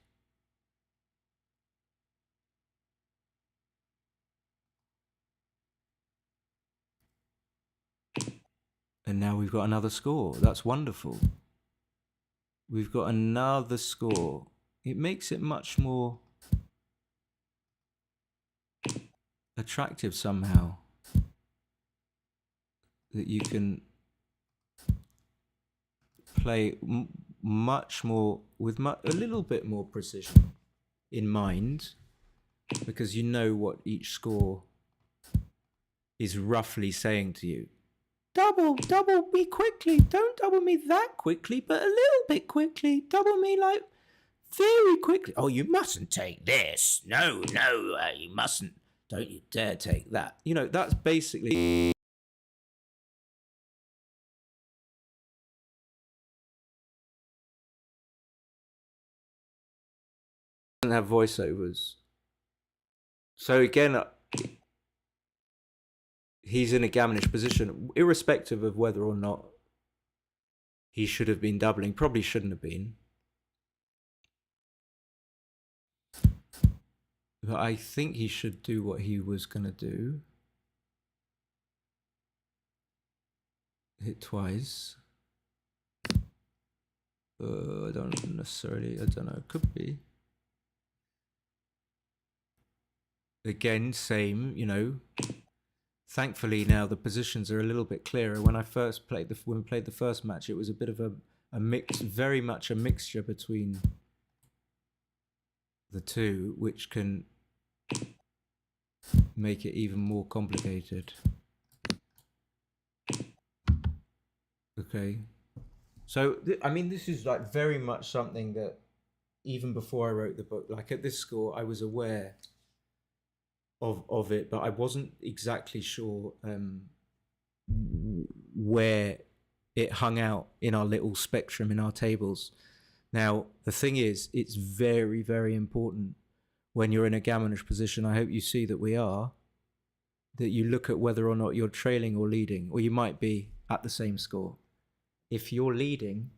[SPEAKER 1] And now we've got another score. That's wonderful. We've got another score. It makes it much more attractive somehow. That you can play much more with a little bit more precision in mind, because you know what each score is roughly saying to you. Double me quickly. Don't double me that quickly, but a little bit quickly. Double me like very quickly. Oh, you mustn't take this. No, you mustn't. Don't you dare take that. You know, that's basically... Doesn't have voiceovers. So again, he's in a gammonish position, irrespective of whether or not he should have been doubling. Probably shouldn't have been. But I think he should do what he was going to do. hit twice. I don't know, could be. Again, same, you know. Thankfully now the positions are a little bit clearer. When we played the first match, it was a bit of a mix, very much a mixture between the two, which can make it even more complicated. Okay. So, I mean, this is like very much something that even before I wrote the book, like at this score, I was aware of it, but I wasn't exactly sure where it hung out in our little spectrum in our tables. Now, the thing is, it's very, very important when you're in a gammonish position. I hope you see that we are, that you look at whether or not you're trailing or leading, or you might be at the same score. If you're leading,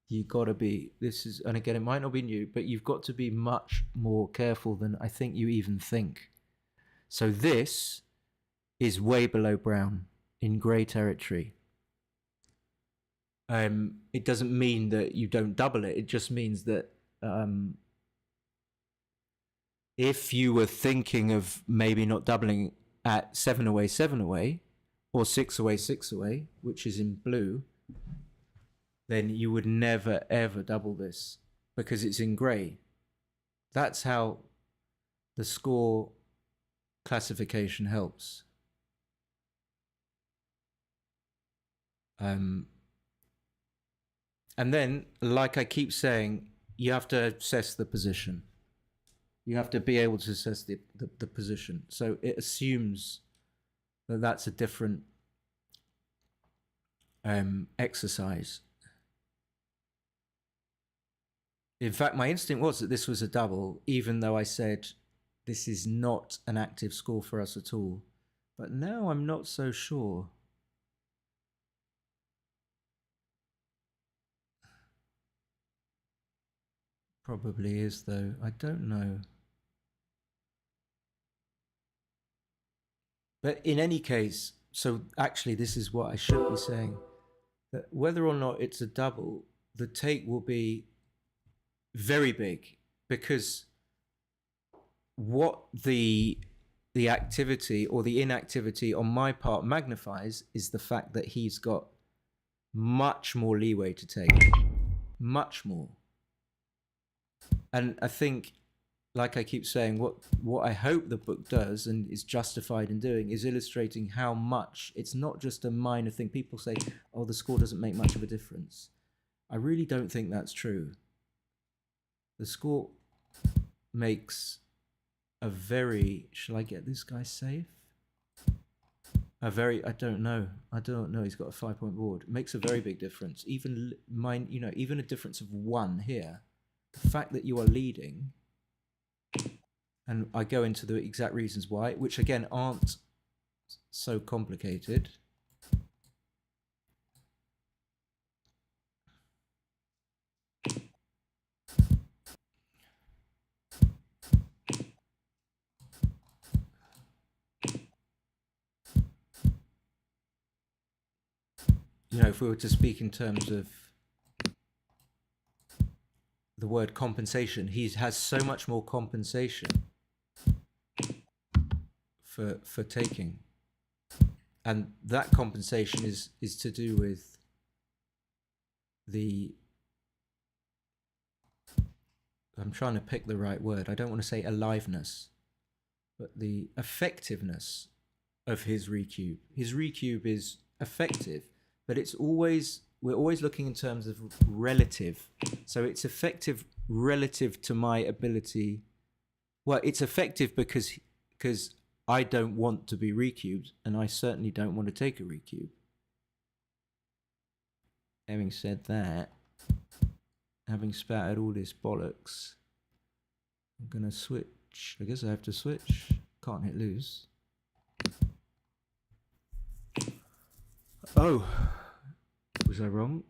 [SPEAKER 1] you got to be, and again, it might not be new, but you've got to be much more careful than I think you even think. So this is way below brown in grey territory. It doesn't mean that you don't double it. It just means that if you were thinking of maybe not doubling at 7 away, or 6 away, which is in blue, then you would never ever double this because it's in grey. That's how the score classification helps. And then, like I keep saying, you have to assess the position. You have to be able to assess the position. So it assumes that that's a different exercise. In fact, my instinct was that this was a double, even though I said this is not an active score for us at all. But now I'm not so sure. Probably is, though. I don't know. But in any case, so actually this is what I should be saying, that whether or not it's a double, the take will be very big, because what the activity or the inactivity on my part magnifies is the fact that he's got much more leeway to take, much more. And I think, like I keep saying, what I hope the book does and is justified in doing is illustrating how much it's not just a minor thing. People say, oh, the score doesn't make much of a difference. I really don't think that's true. The score makes a very, shall I get this guy safe? I don't know. He's got a 5-point board. It makes a very big difference. Even a difference of 1 here. The fact that you are leading, and I go into the exact reasons why, which again aren't so complicated. You know, if we were to speak in terms of the word compensation, he has so much more compensation for taking, and that compensation is to do with I'm trying to pick the right word. I don't want to say aliveness, but the effectiveness of his recube. His recube is effective, but we're always looking in terms of relative. So it's effective relative to my ability. Well, it's effective because I don't want to be recubed, and I certainly don't want to take a recube. Having said that, having spouted all this bollocks, I'm going to switch. I guess I have to switch. Can't hit lose. Oh, was I wrong?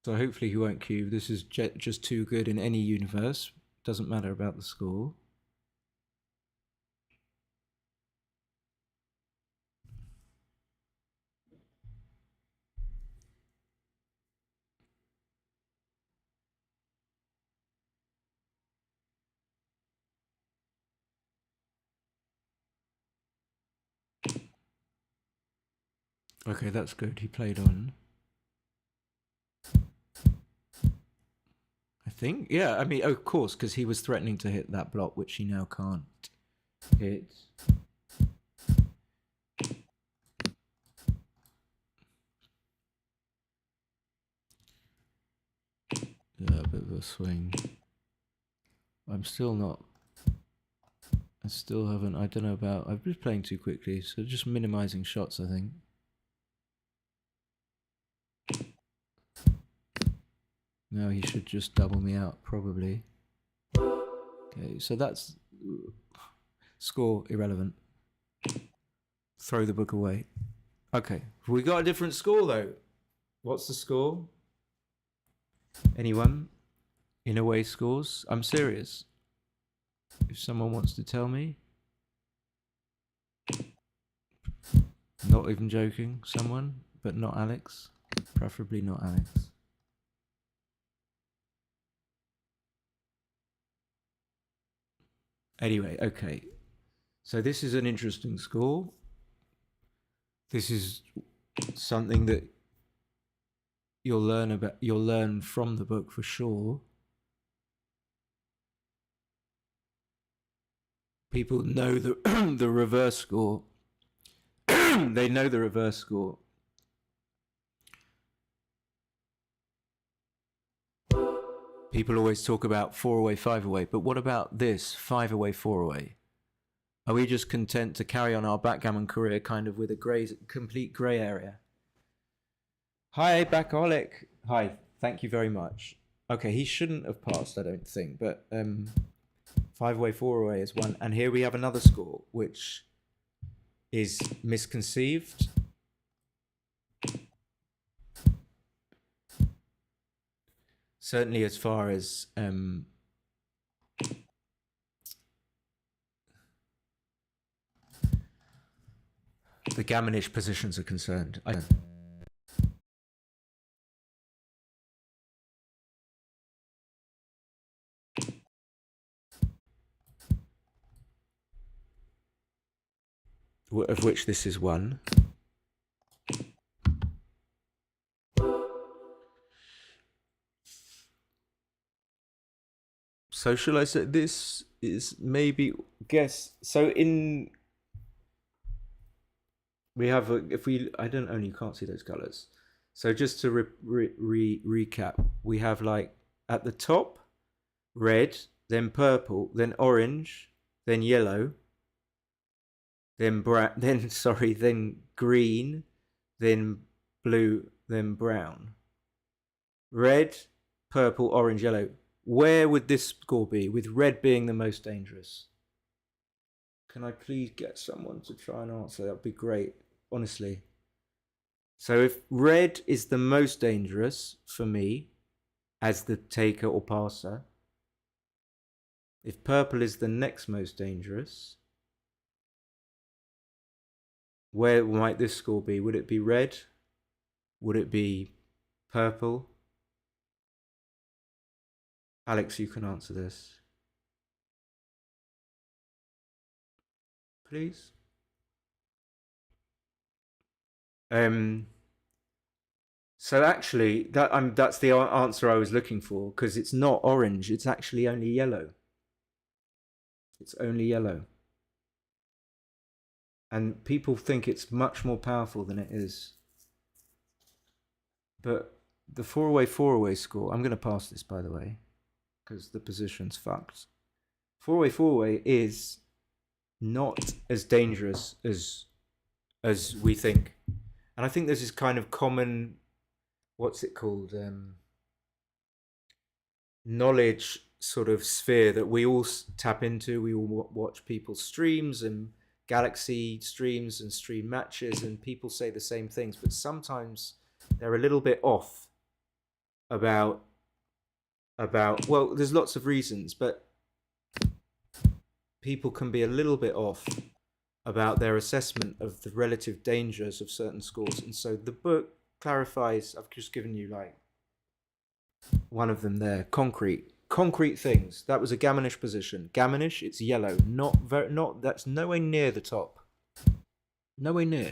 [SPEAKER 1] So hopefully he won't cube. This is just too good in any universe. Doesn't matter about the score. Okay, that's good. He played on. I think, yeah. I mean, of course, because he was threatening to hit that block, which he now can't hit. Yeah, a bit of a swing. I still haven't, I don't know about, I've been playing too quickly, so just minimizing shots, I think. Now he should just double me out, probably. Okay, so that's score irrelevant. Throw the book away. Okay, we got a different score though. What's the score? Anyone? In away scores? I'm serious. If someone wants to tell me. Not even joking. Someone, but not Alex. Preferably not Alex. Anyway, okay. So this is an interesting score. This is something that you'll learn from the book for sure. People know the the reverse score. They know the reverse score. People always talk about 4 away, 5 away, but what about this 5 away, 4 away? Are we just content to carry on our backgammon career kind of with a complete grey area? Hi, Backaholic. Hi, thank you very much. Okay, he shouldn't have passed, I don't think, but 5 away, 4 away is one. And here we have another score, which is misconceived. Certainly as far as the gammonish positions are concerned. Of which this is one. So shall I say this is maybe guess? So in we have I don't only can't see those colors. So just to recap, we have like at the top red, then purple, then orange, then yellow, then then green, then blue, then brown. Red, purple, orange, yellow. Where would this score be, with red being the most dangerous? Can I please get someone to try and answer? That would be great, honestly. So if red is the most dangerous for me, as the taker or passer, if purple is the next most dangerous, where might this score be? Would it be red? Would it be purple? Alex, you can answer this. Please. So actually, that's the answer I was looking for, because it's not orange. It's actually only yellow. It's only yellow. And people think it's much more powerful than it is. But the 4 away score, I'm going to pass this, by the way, because the position's fucked. 4 away is not as dangerous as we think. And I think there's this kind of common, what's it called, knowledge sort of sphere that we all tap into. We all watch people's streams and Galaxy streams and stream matches, and people say the same things, but sometimes they're a little bit off about well, there's lots of reasons, but people can be a little bit off about their assessment of the relative dangers of certain scores. And so the book clarifies, I've just given you like one of them there, concrete things. That was a gammonish position. Gammonish, it's yellow, that's nowhere near the top. Nowhere near.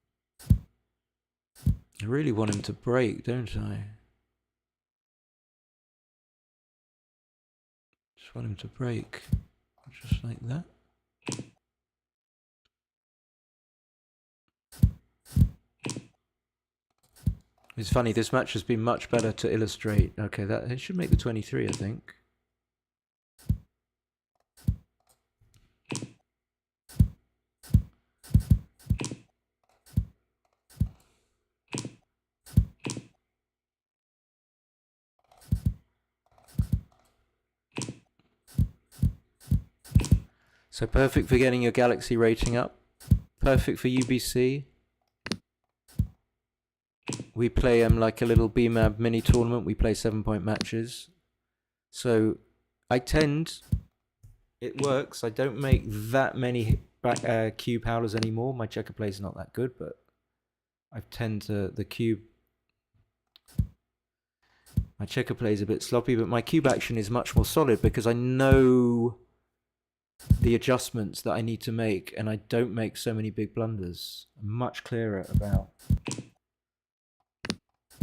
[SPEAKER 1] really want him to break, don't I? Just want him to break. Just like that. It's funny, this match has been much better to illustrate. Okay, that it should make the 23, I think. So perfect for getting your Galaxy rating up. Perfect for UBC. We play like a little BMAB mini tournament. We play 7-point matches. So I tend, it works. I don't make that many cube howlers anymore. My checker play is not that good, but I tend to, the cube, my checker play is a bit sloppy, but my cube action is much more solid because I know the adjustments that I need to make, and I don't make so many big blunders. I'm much clearer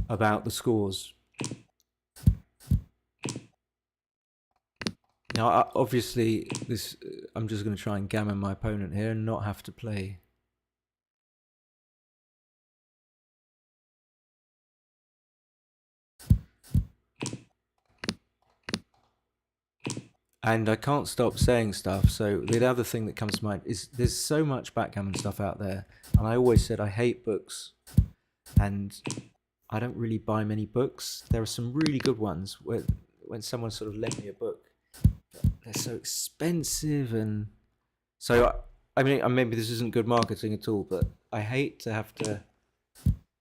[SPEAKER 1] about the scores. Now, obviously, this I'm just going to try and gammon my opponent here and not have to play. And I can't stop saying stuff. So the other thing that comes to mind is there's so much backgammon stuff out there. And I always said I hate books. And I don't really buy many books. There are some really good ones where when someone sort of lent me a book, they're so expensive. And so, I mean, maybe this isn't good marketing at all, but I hate to have to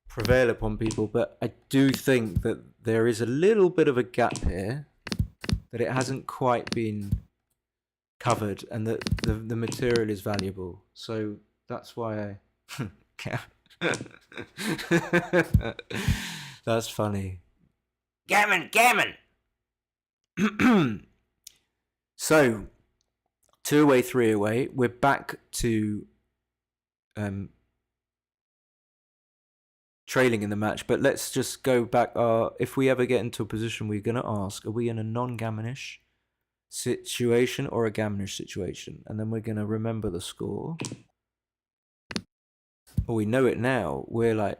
[SPEAKER 1] prevail upon people. But I do think that there is a little bit of a gap here, that it hasn't quite been covered, and that the material is valuable. So that's why I... That's funny. Gammon! So, 2 away, 3 away. We're back to trailing in the match, but let's just go back. If we ever get into a position, we're going to ask, are we in a non-gammonish situation or a gammonish situation? And then we're going to remember the score. Well, we know it now. We're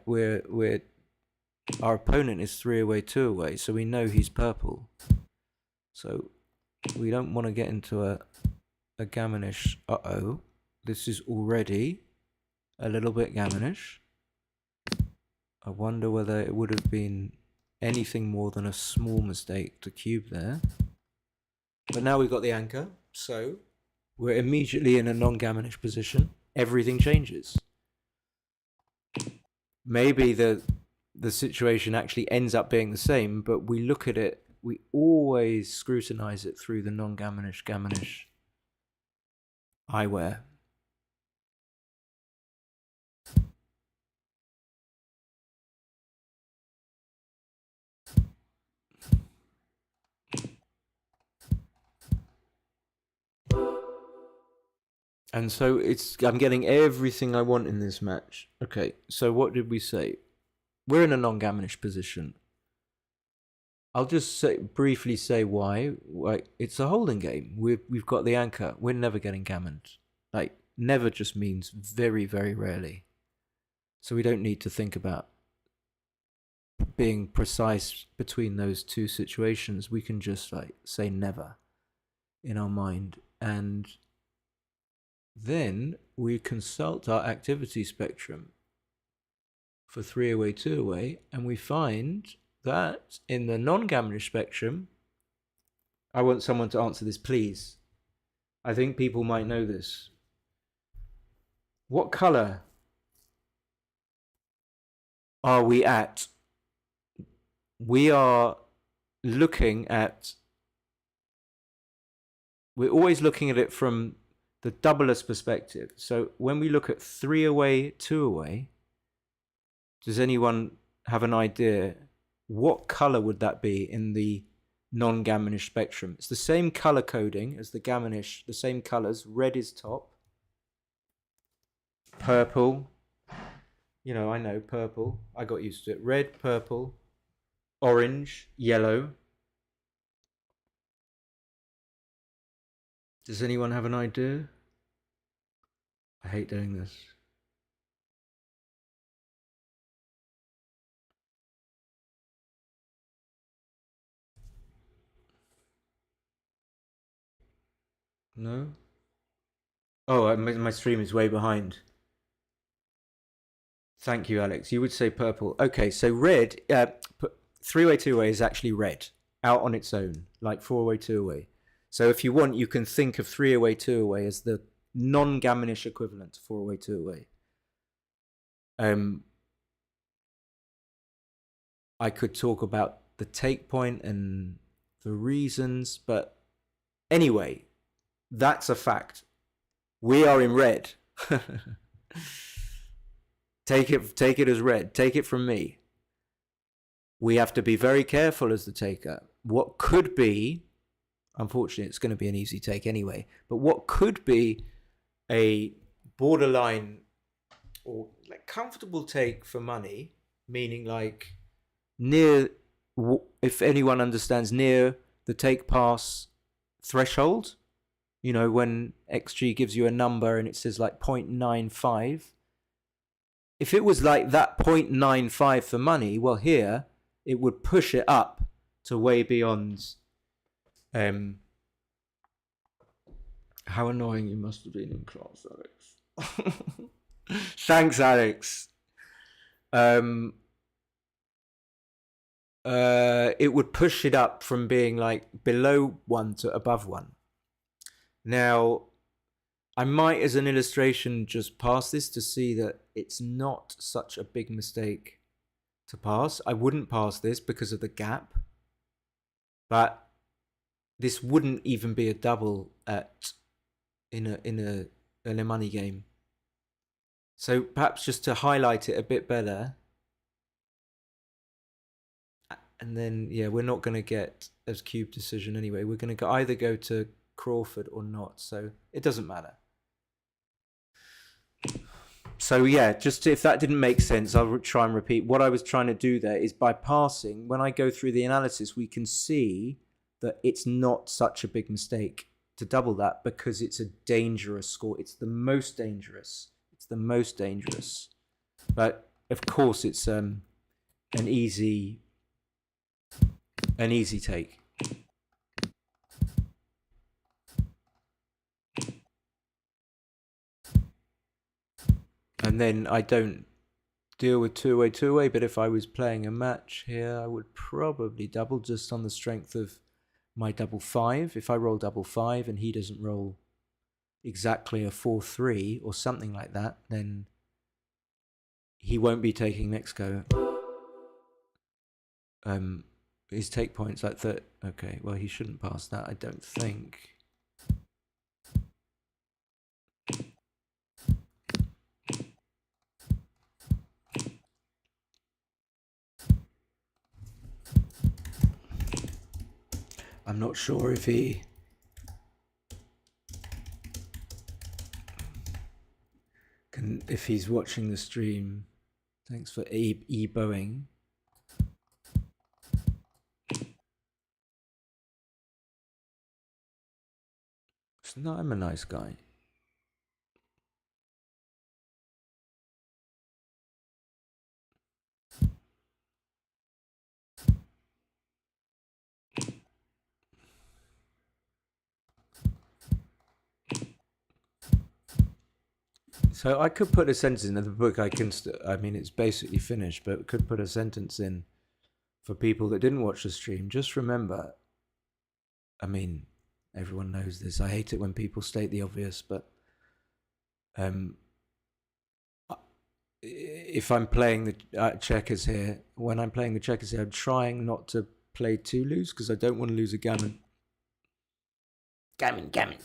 [SPEAKER 1] our opponent is 3 away, 2 away, so we know he's purple. So we don't want to get into a gammonish. This is already a little bit gammonish. I wonder whether it would have been anything more than a small mistake to cube there. But now we've got the anchor, so we're immediately in a non-gammonish position. Everything changes. Maybe the situation actually ends up being the same, but we look at it, we always scrutinize it through the non-gammonish, gammonish eyewear. And so I'm getting everything I want in this match. Okay, so what did we say? We're in a non-gammonish position. I'll just briefly say why. It's a holding game. We've got the anchor. We're never getting gammoned. Like, never just means very, very rarely. So we don't need to think about being precise between those two situations. We can just say never in our mind. And then we consult our activity spectrum for 3 away, 2 away, and we find that in the non-gammonish spectrum, I want someone to answer this, please. I think people might know this. What color are we at? We are looking at, we're always looking at it from the doublers perspective. So when we look at 3 away, 2 away, does anyone have an idea what color would that be in the non-gammonish spectrum? It's the same color coding as the gammonish, the same colors. Red is top, purple, You know, I know purple. I got used to it. Red, purple, orange, yellow. Does anyone have an idea? I hate doing this. No? Oh, my stream is way behind. Thank you, Alex. You would say purple. Okay, so red, three-way, two-way is actually red out on its own, like four-way, two-way. So if you want, you can think of three-away, two-away as the non-Gaminish equivalent to four-away, two-away. I could talk about the take point and the reasons, but anyway, that's a fact. We are in red. Take it as red. Take it from me. We have to be very careful as the taker. What could be, unfortunately, it's going to be an easy take anyway, but what could be a borderline or like comfortable take for money, meaning like near, if anyone understands, near the take pass threshold, you know, when XG gives you a number and it says like 0.95. If it was like that 0.95 for money, well, here it would push it up to way beyond. How annoying you must have been in class, Alex. Thanks, Alex. It would push it up from being like below 1 to above 1. Now, I might, as an illustration, just pass this to see that it's not such a big mistake to pass. I wouldn't pass this because of the gap, but this wouldn't even be a double in a money game. So perhaps just to highlight it a bit better, and then yeah, we're not going to get a cube decision anyway. We're going to either go to Crawford or not, so it doesn't matter. So yeah, just if that didn't make sense, I'll try and repeat. What I was trying to do there is by passing, when I go through the analysis, we can see that it's not such a big mistake to double that because it's a dangerous score. It's the most dangerous. It's the most dangerous. But of course, it's an easy take. And then I don't deal with two-way, but if I was playing a match here, I would probably double just on the strength of my double 5. If I roll double 5 and he doesn't roll exactly a 4-3 or something like that, then he won't be taking next go. His take point's like that. Okay, well, he shouldn't pass that, I don't think. I'm not sure if he can, if he's watching the stream. Thanks for e-bowing. No, I'm a nice guy. So I could put a sentence in the book. I mean, it's basically finished, but could put a sentence in for people that didn't watch the stream. Just remember, I mean, everyone knows this. I hate it when people state the obvious, but if I'm playing the checkers here, when I'm playing the checkers here, I'm trying not to play too loose because I don't want to lose a gammon. Gammon.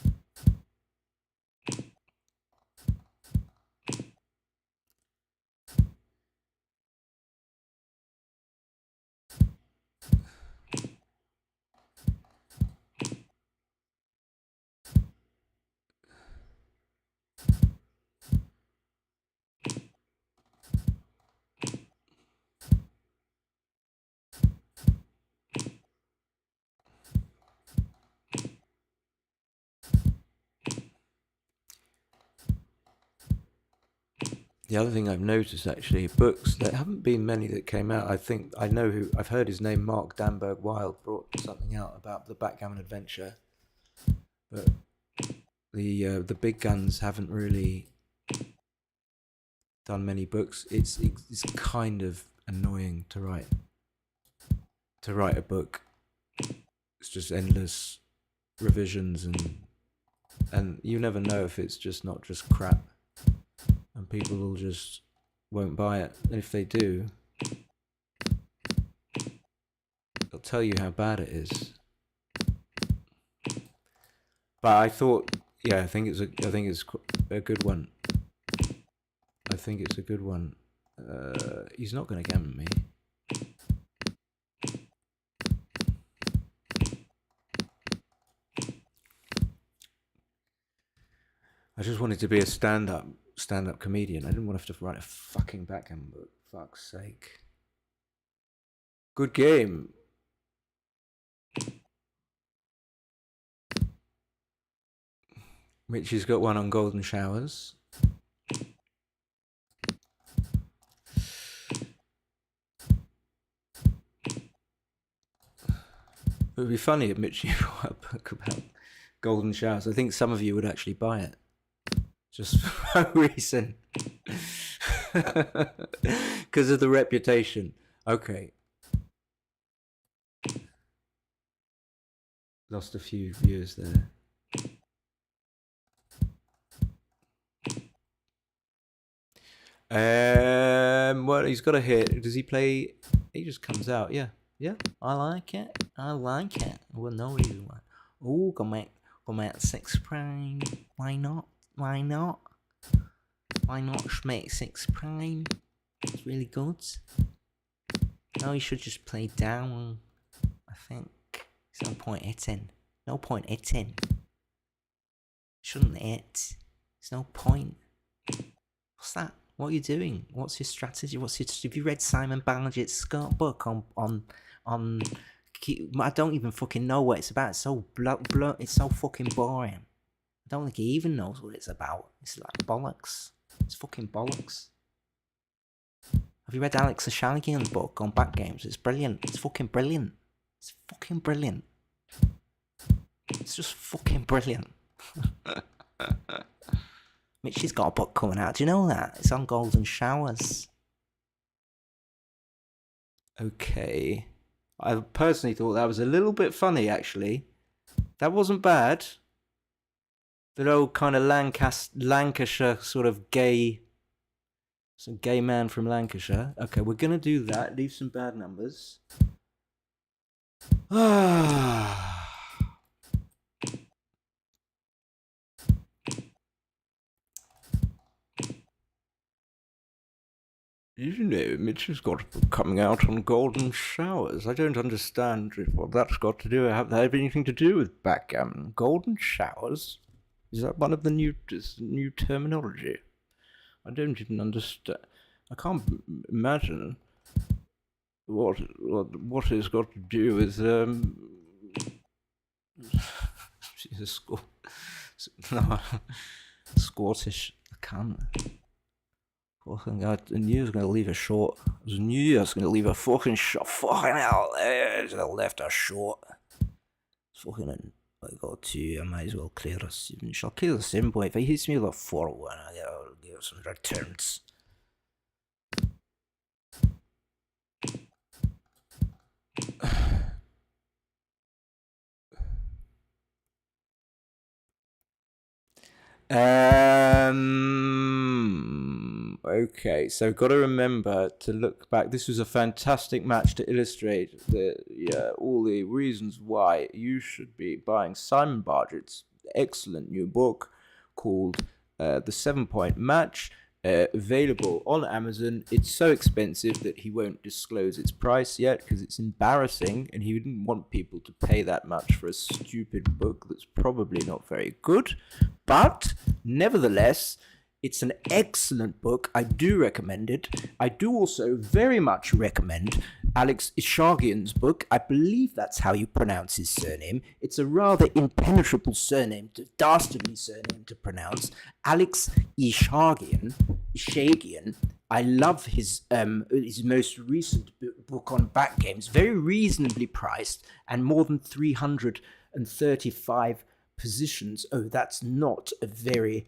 [SPEAKER 1] The other thing I've noticed, actually, books, there haven't been many that came out. I've heard his name, Mark Danberg Wilde, brought something out about the backgammon adventure, but the big guns haven't really done many books. It's kind of annoying to write a book. It's just endless revisions, and you never know if it's just not just crap, and people will just won't buy it. And if they do, they'll tell you how bad it is. But I thought, yeah, I think it's a good one. I think it's a good one. He's not going to gammon me. I just wanted to be a stand-up comedian. I didn't want to have to write a fucking backgammon book. Fuck's sake. Good game. Richie's got one on golden showers. It would be funny if Mitchie wrote a book about golden showers. I think some of you would actually buy it. Just for no reason. Because of the reputation. Okay. Lost a few viewers there. Well, he's got a hit. Does he play? He just comes out. Yeah. I like it. Well, no reason why. Oh, go out 6 prime. Why not? Schmidt 6 prime? It's really good. No, he should just play down. I think. There's no point hitting. Shouldn't hit. There's no point. What's that? What are you doing? What's your strategy? Have you read Simon Baljeet's book on I don't even fucking know what it's about. It's so blunt. It's so fucking boring. I don't think he even knows what it's about. It's like bollocks. It's fucking bollocks. Have you read Alex Ashaligan's book on back games? It's brilliant. It's fucking brilliant. It's just fucking brilliant. Mitchie's got a book coming out. Do you know that? It's on golden showers. Okay. I personally thought that was a little bit funny, actually. That wasn't bad. That old kind of Lancashire sort of gay... Some gay man from Lancashire. Okay, we're going to do that. Leave some bad numbers. You know, Mitch has got coming out on golden showers. I don't understand what that's got to do. Have anything to do with backgammon? Golden showers? Is that one of the new terminology? I don't even understand. I can't imagine what it's got to do with Scottish. I can't. Fucking, I knew I was going to leave a short. I knew I was going to leave a fucking short. Fucking hell, I left a short. Fucking, I got 2. I might as well clear a 7. Shall clear the 7 point. If he hits me with a 4-1, I'll give some returns. Okay, so got to remember to look back. This was a fantastic match to illustrate all the reasons why you should be buying Simon Bargett's excellent new book called The 7 Point Match, available on Amazon. It's so expensive that he won't disclose its price yet because it's embarrassing, and he didn't want people to pay that much for a stupid book that's probably not very good. But nevertheless, it's an excellent book. I do recommend it. I do also very much recommend Alex Ishaghian's book. I believe that's how you pronounce his surname. It's a rather impenetrable surname, dastardly surname to pronounce. Alex Ishaghian.
[SPEAKER 2] Shagian. I love his most recent book on back games, very reasonably priced and more than 335 positions. Oh, that's not a very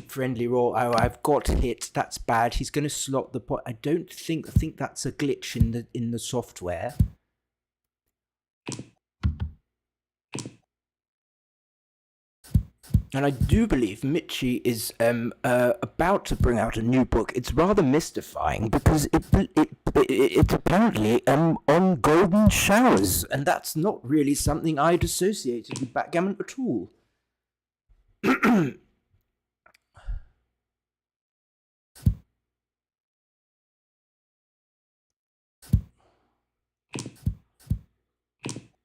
[SPEAKER 2] friendly roll. Oh, I've got hit. That's bad. He's going to slot the pot. I think that's a glitch in the software. And I do believe Michi is about to bring out a new book. It's rather mystifying because it's apparently on golden showers, and that's not really something I'd associated with backgammon at all.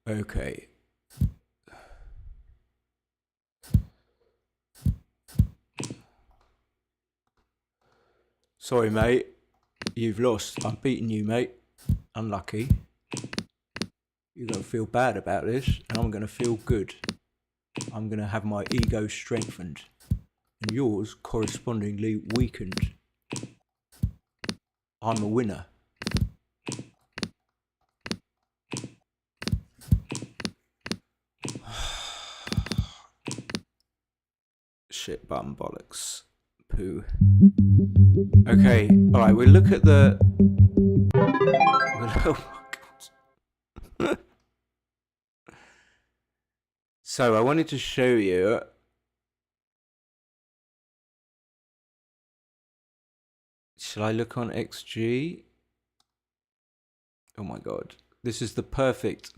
[SPEAKER 2] Okay. Sorry, mate. You've lost. I'm beating you, mate. Unlucky. You're going to feel bad about this, and I'm going to feel good. I'm going to have my ego strengthened, and yours correspondingly weakened. I'm a winner. Shit bum bollocks. Poo. Okay, alright, we'll look at the... Oh my god. So, I wanted to show you... Shall I look on XG? Oh my god. This is the perfect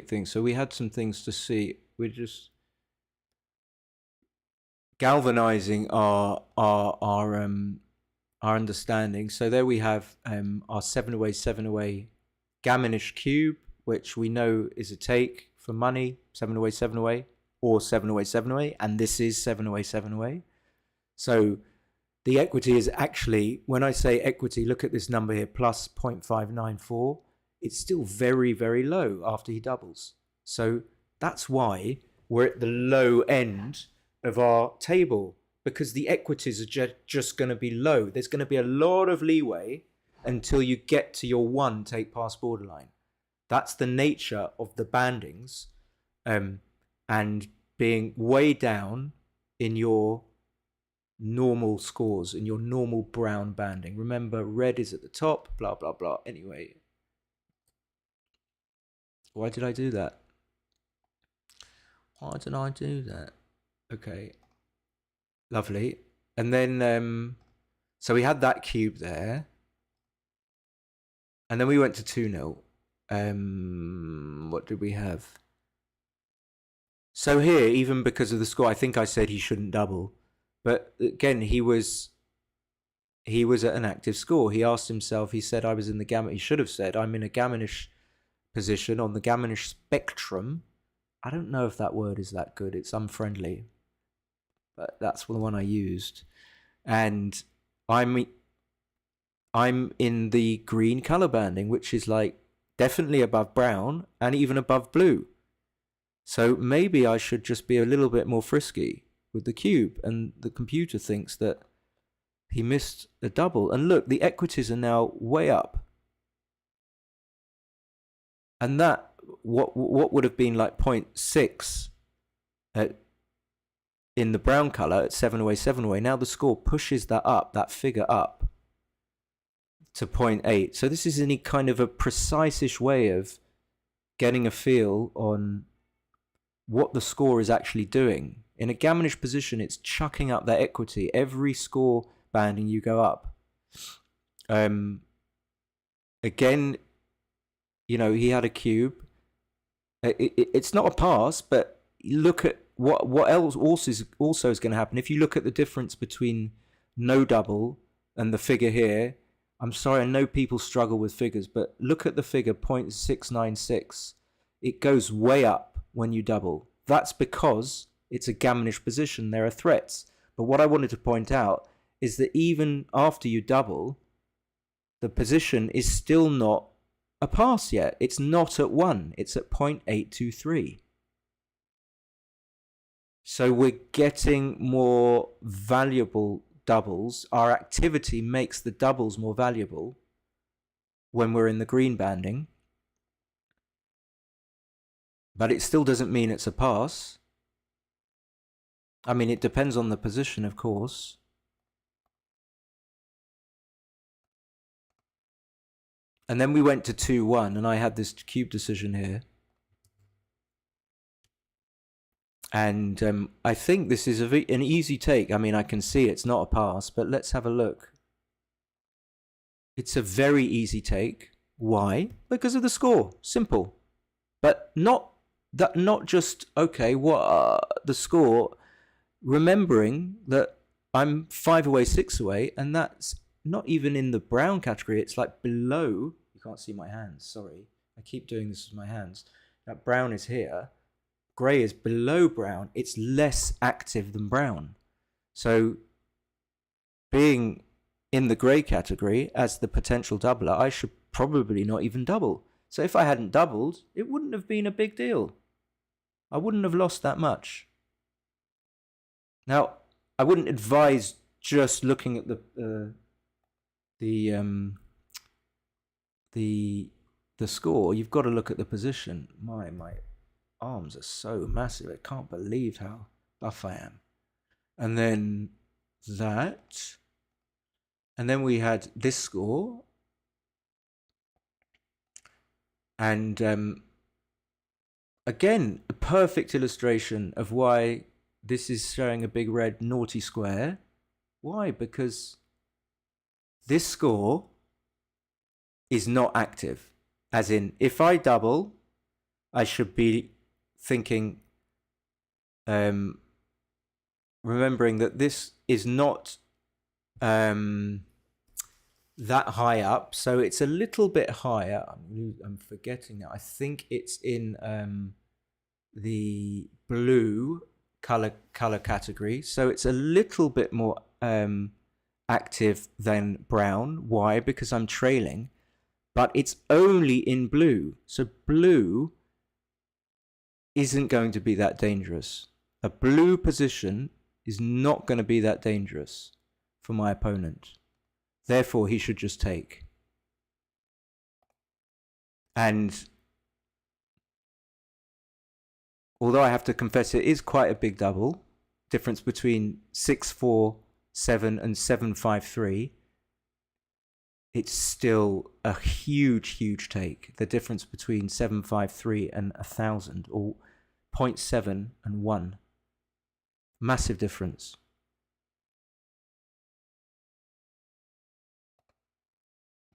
[SPEAKER 2] thing. So we had some things to see. We're just galvanizing our understanding. So there we have our 7away gammonish cube, which we know is a take for money, 7away, or 7away, and this is 7away. So the equity is actually, when I say equity, look at this number here, plus 0.594. It's still very, very low after he doubles. So that's why we're at the low end of our table, because the equities are just going to be low. There's going to be a lot of leeway until you get to your one take past borderline. That's the nature of the bandings, and being way down in your normal scores, in your normal brown banding. Remember, red is at the top, blah, blah, blah. Anyway, why did I do that? Okay, lovely. And then, so we had that cube there. And then we went to 2-0. What did we have? So here, even because of the score, I think I said he shouldn't double. But again, he was at an active score. He asked himself, he said, I was in the gammon. He should have said, I'm in a gammonish position on the gammonish spectrum. I don't know if that word is that good. It's unfriendly. But that's the one I used. And I'm in the green color banding, which is like definitely above brown and even above blue. So maybe I should just be a little bit more frisky with the cube. And the computer thinks that he missed a double. And look, the equities are now way up. And that, what would have been like 0.6 in the brown color at 7away. Now the score pushes that up, that figure up to 0.8. So this is any kind of a precise-ish way of getting a feel on what the score is actually doing. In a gammonish position, it's chucking up that equity. Every score banding you go up. Again, you know, he had a cube. It's not a pass, but look at what else also is going to happen. If you look at the difference between no double and the figure here, I'm sorry, I know people struggle with figures, but look at the figure 0.696. It goes way up when you double. That's because it's a gammonish position. There are threats. But what I wanted to point out is that even after you double, the position is still not a pass yet. It's not at 1. It's at 0.823. So we're getting more valuable doubles, our activity makes the doubles more valuable when we're in the green banding. But it still doesn't mean it's a pass. I mean, it depends on the position, of course. And then we went to 2-1, and I had this cube decision here. And I think this is an easy take. I mean, I can see it's not a pass, but let's have a look. It's a very easy take. Why? Because of the score. Simple. But not just, okay, what the score, remembering that I'm 5 away, 6 away, and that's not even in the brown category. It's like below. You can't see my hands, sorry. I keep doing this with my hands. That brown is here. Grey is below brown. It's less active than brown. So being in the grey category as the potential doubler, I should probably not even double. So if I hadn't doubled, it wouldn't have been a big deal. I wouldn't have lost that much. Now, I wouldn't advise just looking at the score. You've got to look at the position. My arms are so massive. I can't believe how buff I am. And then that. And then we had this score. And again, a perfect illustration of why this is showing a big red naughty square. Why? Because this score is not active. As in, if I double, I should be thinking, remembering that this is not that high up, so it's a little bit higher. I'm forgetting now. I think it's in the blue color category, so it's a little bit more active than brown. Why? Because I'm trailing, but it's only in blue, so blue isn't going to be that dangerous. A blue position is not going to be that dangerous for my opponent. Therefore, he should just take. And although I have to confess it is quite a big double, difference between 6-4-7 and 7-5-3, it's still a huge take. The difference between 7-5-3 and 1,000, or 0.7 and 1. Massive difference.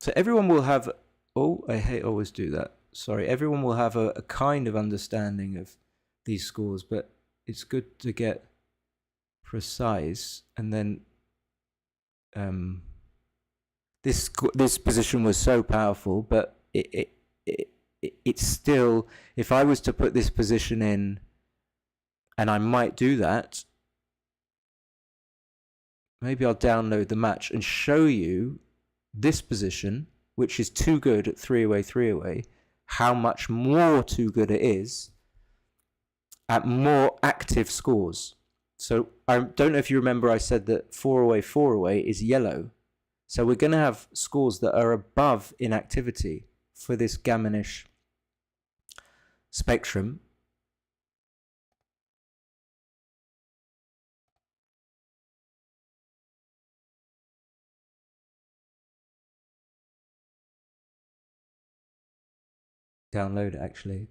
[SPEAKER 2] So everyone will have, I always do that. Sorry, everyone will have a kind of understanding of these scores, but it's good to get precise. And then this position was so powerful, but it's still, if I was to put this position in, and I might do that, maybe I'll download the match and show you this position, which is too good at 3 away, how much more too good it is at more active scores. So I don't know if you remember I said that 4 away is yellow. So we're going to have scores that are above inactivity for this gammonish spectrum. Download it actually.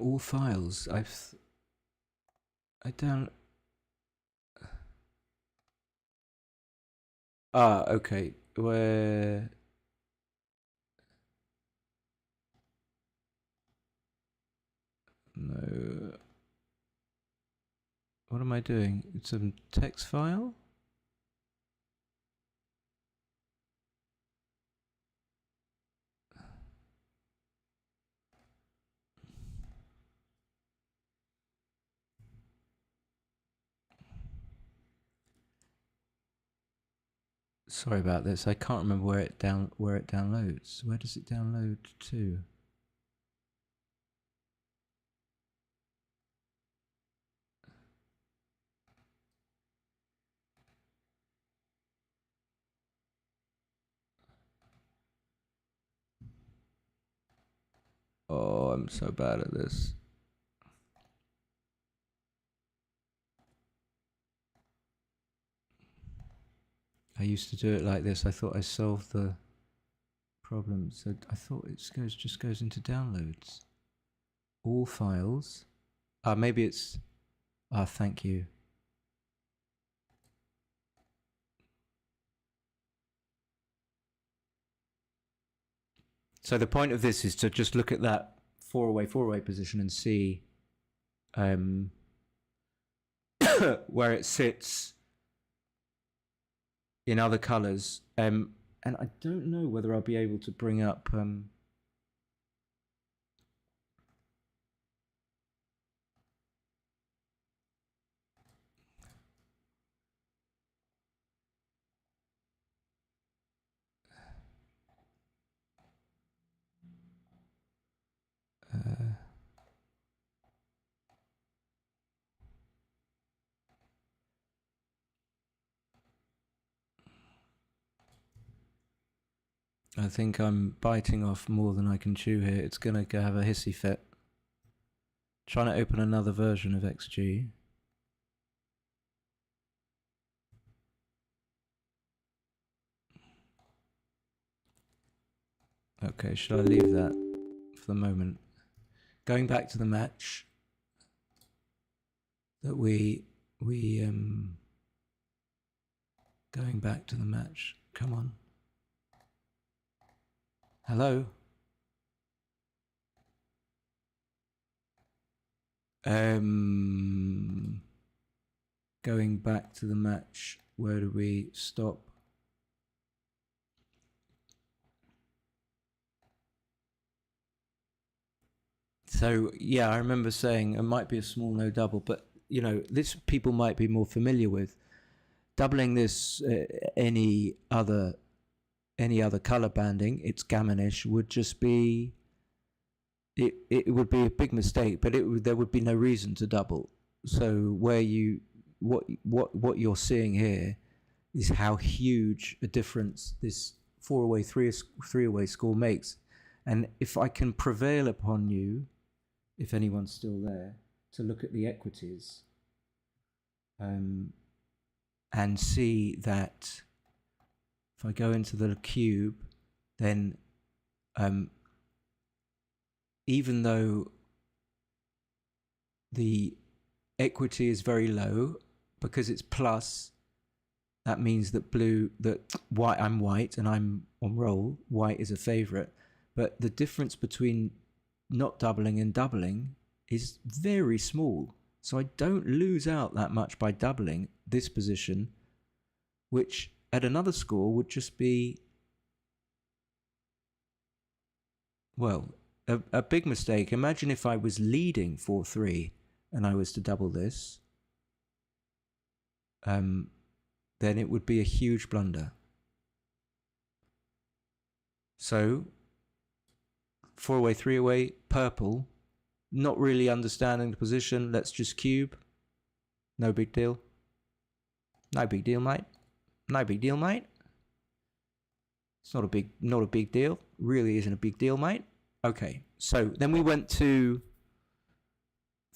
[SPEAKER 2] All files. I don't. Okay. Where? No. What am I doing? It's a text file? Sorry about this. I can't remember where it downloads. Where does it download to? Oh, I'm so bad at this. I used to do it like this. I thought I solved the problem. So I thought it just goes into downloads. All files. Maybe it's... thank you. So the point of this is to just look at that four-away position and see where it sits in other colors. And I don't know whether I'll be able to bring up... I think I'm biting off more than I can chew here. It's going to have a hissy fit. Trying to open another version of XG. Okay, should I leave that for the moment? Going back to the match that going back to the match. Come on. Hello? Going back to the match. Where do we stop? So yeah, I remember saying it might be a small no double, but you know, this people might be more familiar with. Doubling this any other color banding, it's gammonish, would just be it would be a big mistake, but there would be no reason to double. So where what you're seeing here is how huge a difference this four-away, three-away score makes. And if I can prevail upon you, if anyone's still there, to look at the equities and see that if I go into the cube, then even though the equity is very low, because it's plus, that means that I'm white and I'm on roll, white is a favorite. But the difference between not doubling and doubling is very small. So I don't lose out that much by doubling this position, which at another score would just be, well, a big mistake. Imagine if I was leading 4-3 and I was to double this, then it would be a huge blunder. So, 4-away, 3-away, purple, not really understanding the position. Let's just cube. No big deal. No big deal, mate. No big deal, mate. It's not a big deal. Really isn't a big deal, mate. Okay, so then we went to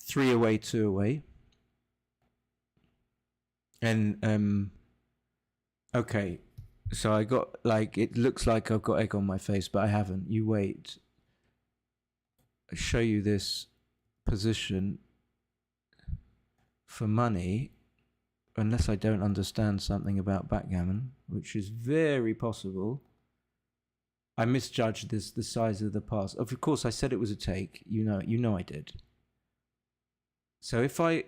[SPEAKER 2] 3-away, 2-away. And, okay, so I got, like, it looks like I've got egg on my face, but I haven't. You wait. I'll show you this position for money, unless I don't understand something about backgammon, which is very possible. I misjudged the size of the pass. Of course, I said it was a take. You know I did. So if I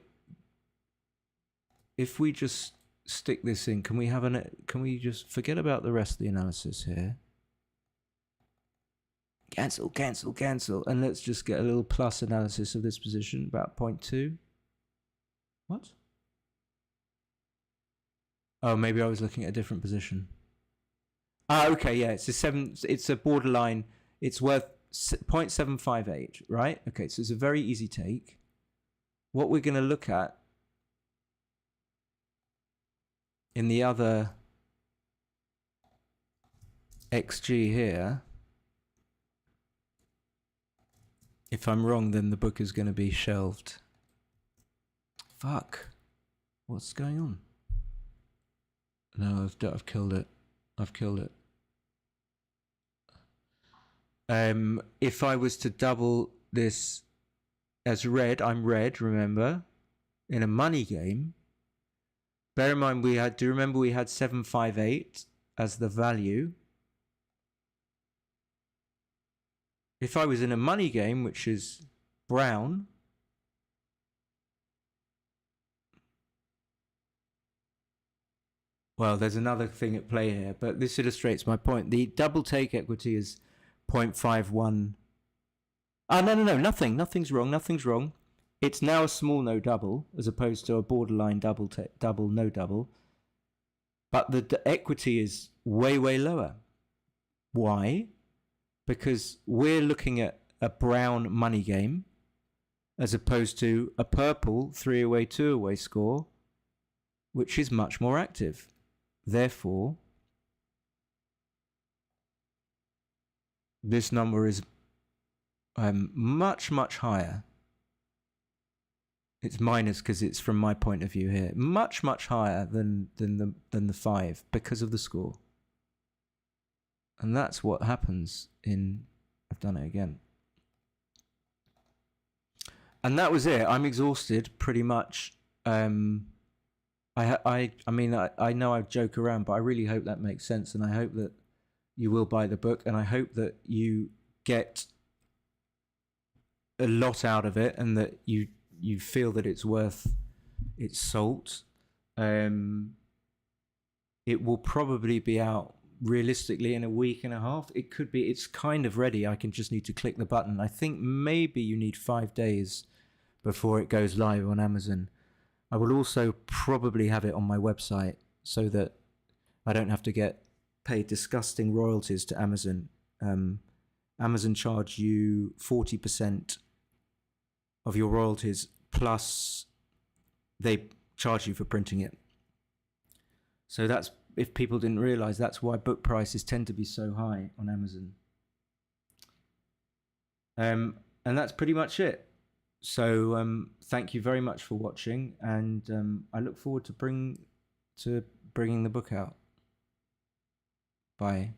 [SPEAKER 2] if we just stick this in, can we just forget about the rest of the analysis here? Cancel, cancel, cancel. And let's just get a little plus analysis of this position, about 0.2. What? Oh, maybe I was looking at a different position. Okay, yeah, it's a borderline, it's worth 0.758, right? Okay, so it's a very easy take. What we're going to look at in the other XG here, if I'm wrong, then the book is going to be shelved. Fuck. What's going on? No, I've killed it. I've killed it. If I was to double this as red, I'm red, remember? In a money game. Bear in mind we had 758 as the value. If I was in a money game, which is brown, well, there's another thing at play here, but this illustrates my point. The double take equity is 0.51. Oh, no, nothing's wrong. It's now a small no double as opposed to a borderline double no double. But the equity is way lower. Why? Because we're looking at a brown money game as opposed to a purple 3-away, 2-away score, which is much more active. Therefore, this number is much higher. It's minus because it's from my point of view here. Much higher than the 5 because of the score. And that's what happens in... I've done it again. And that was it. I'm exhausted pretty much. I mean, I know I joke around, but I really hope that makes sense. And I hope that you will buy the book. And I hope that you get a lot out of it and that you feel that it's worth its salt. It will probably be out realistically in a week and a half. It could be, it's kind of ready. I can just need to click the button. I think maybe you need 5 days before it goes live on Amazon. I will also probably have it on my website so that I don't have to get paid disgusting royalties to Amazon. Amazon charge you 40% of your royalties, plus they charge you for printing it. So that's, if people didn't realize, that's why book prices tend to be so high on Amazon. And that's pretty much it. So thank you very much for watching, and I look forward to bringing the book out. Bye.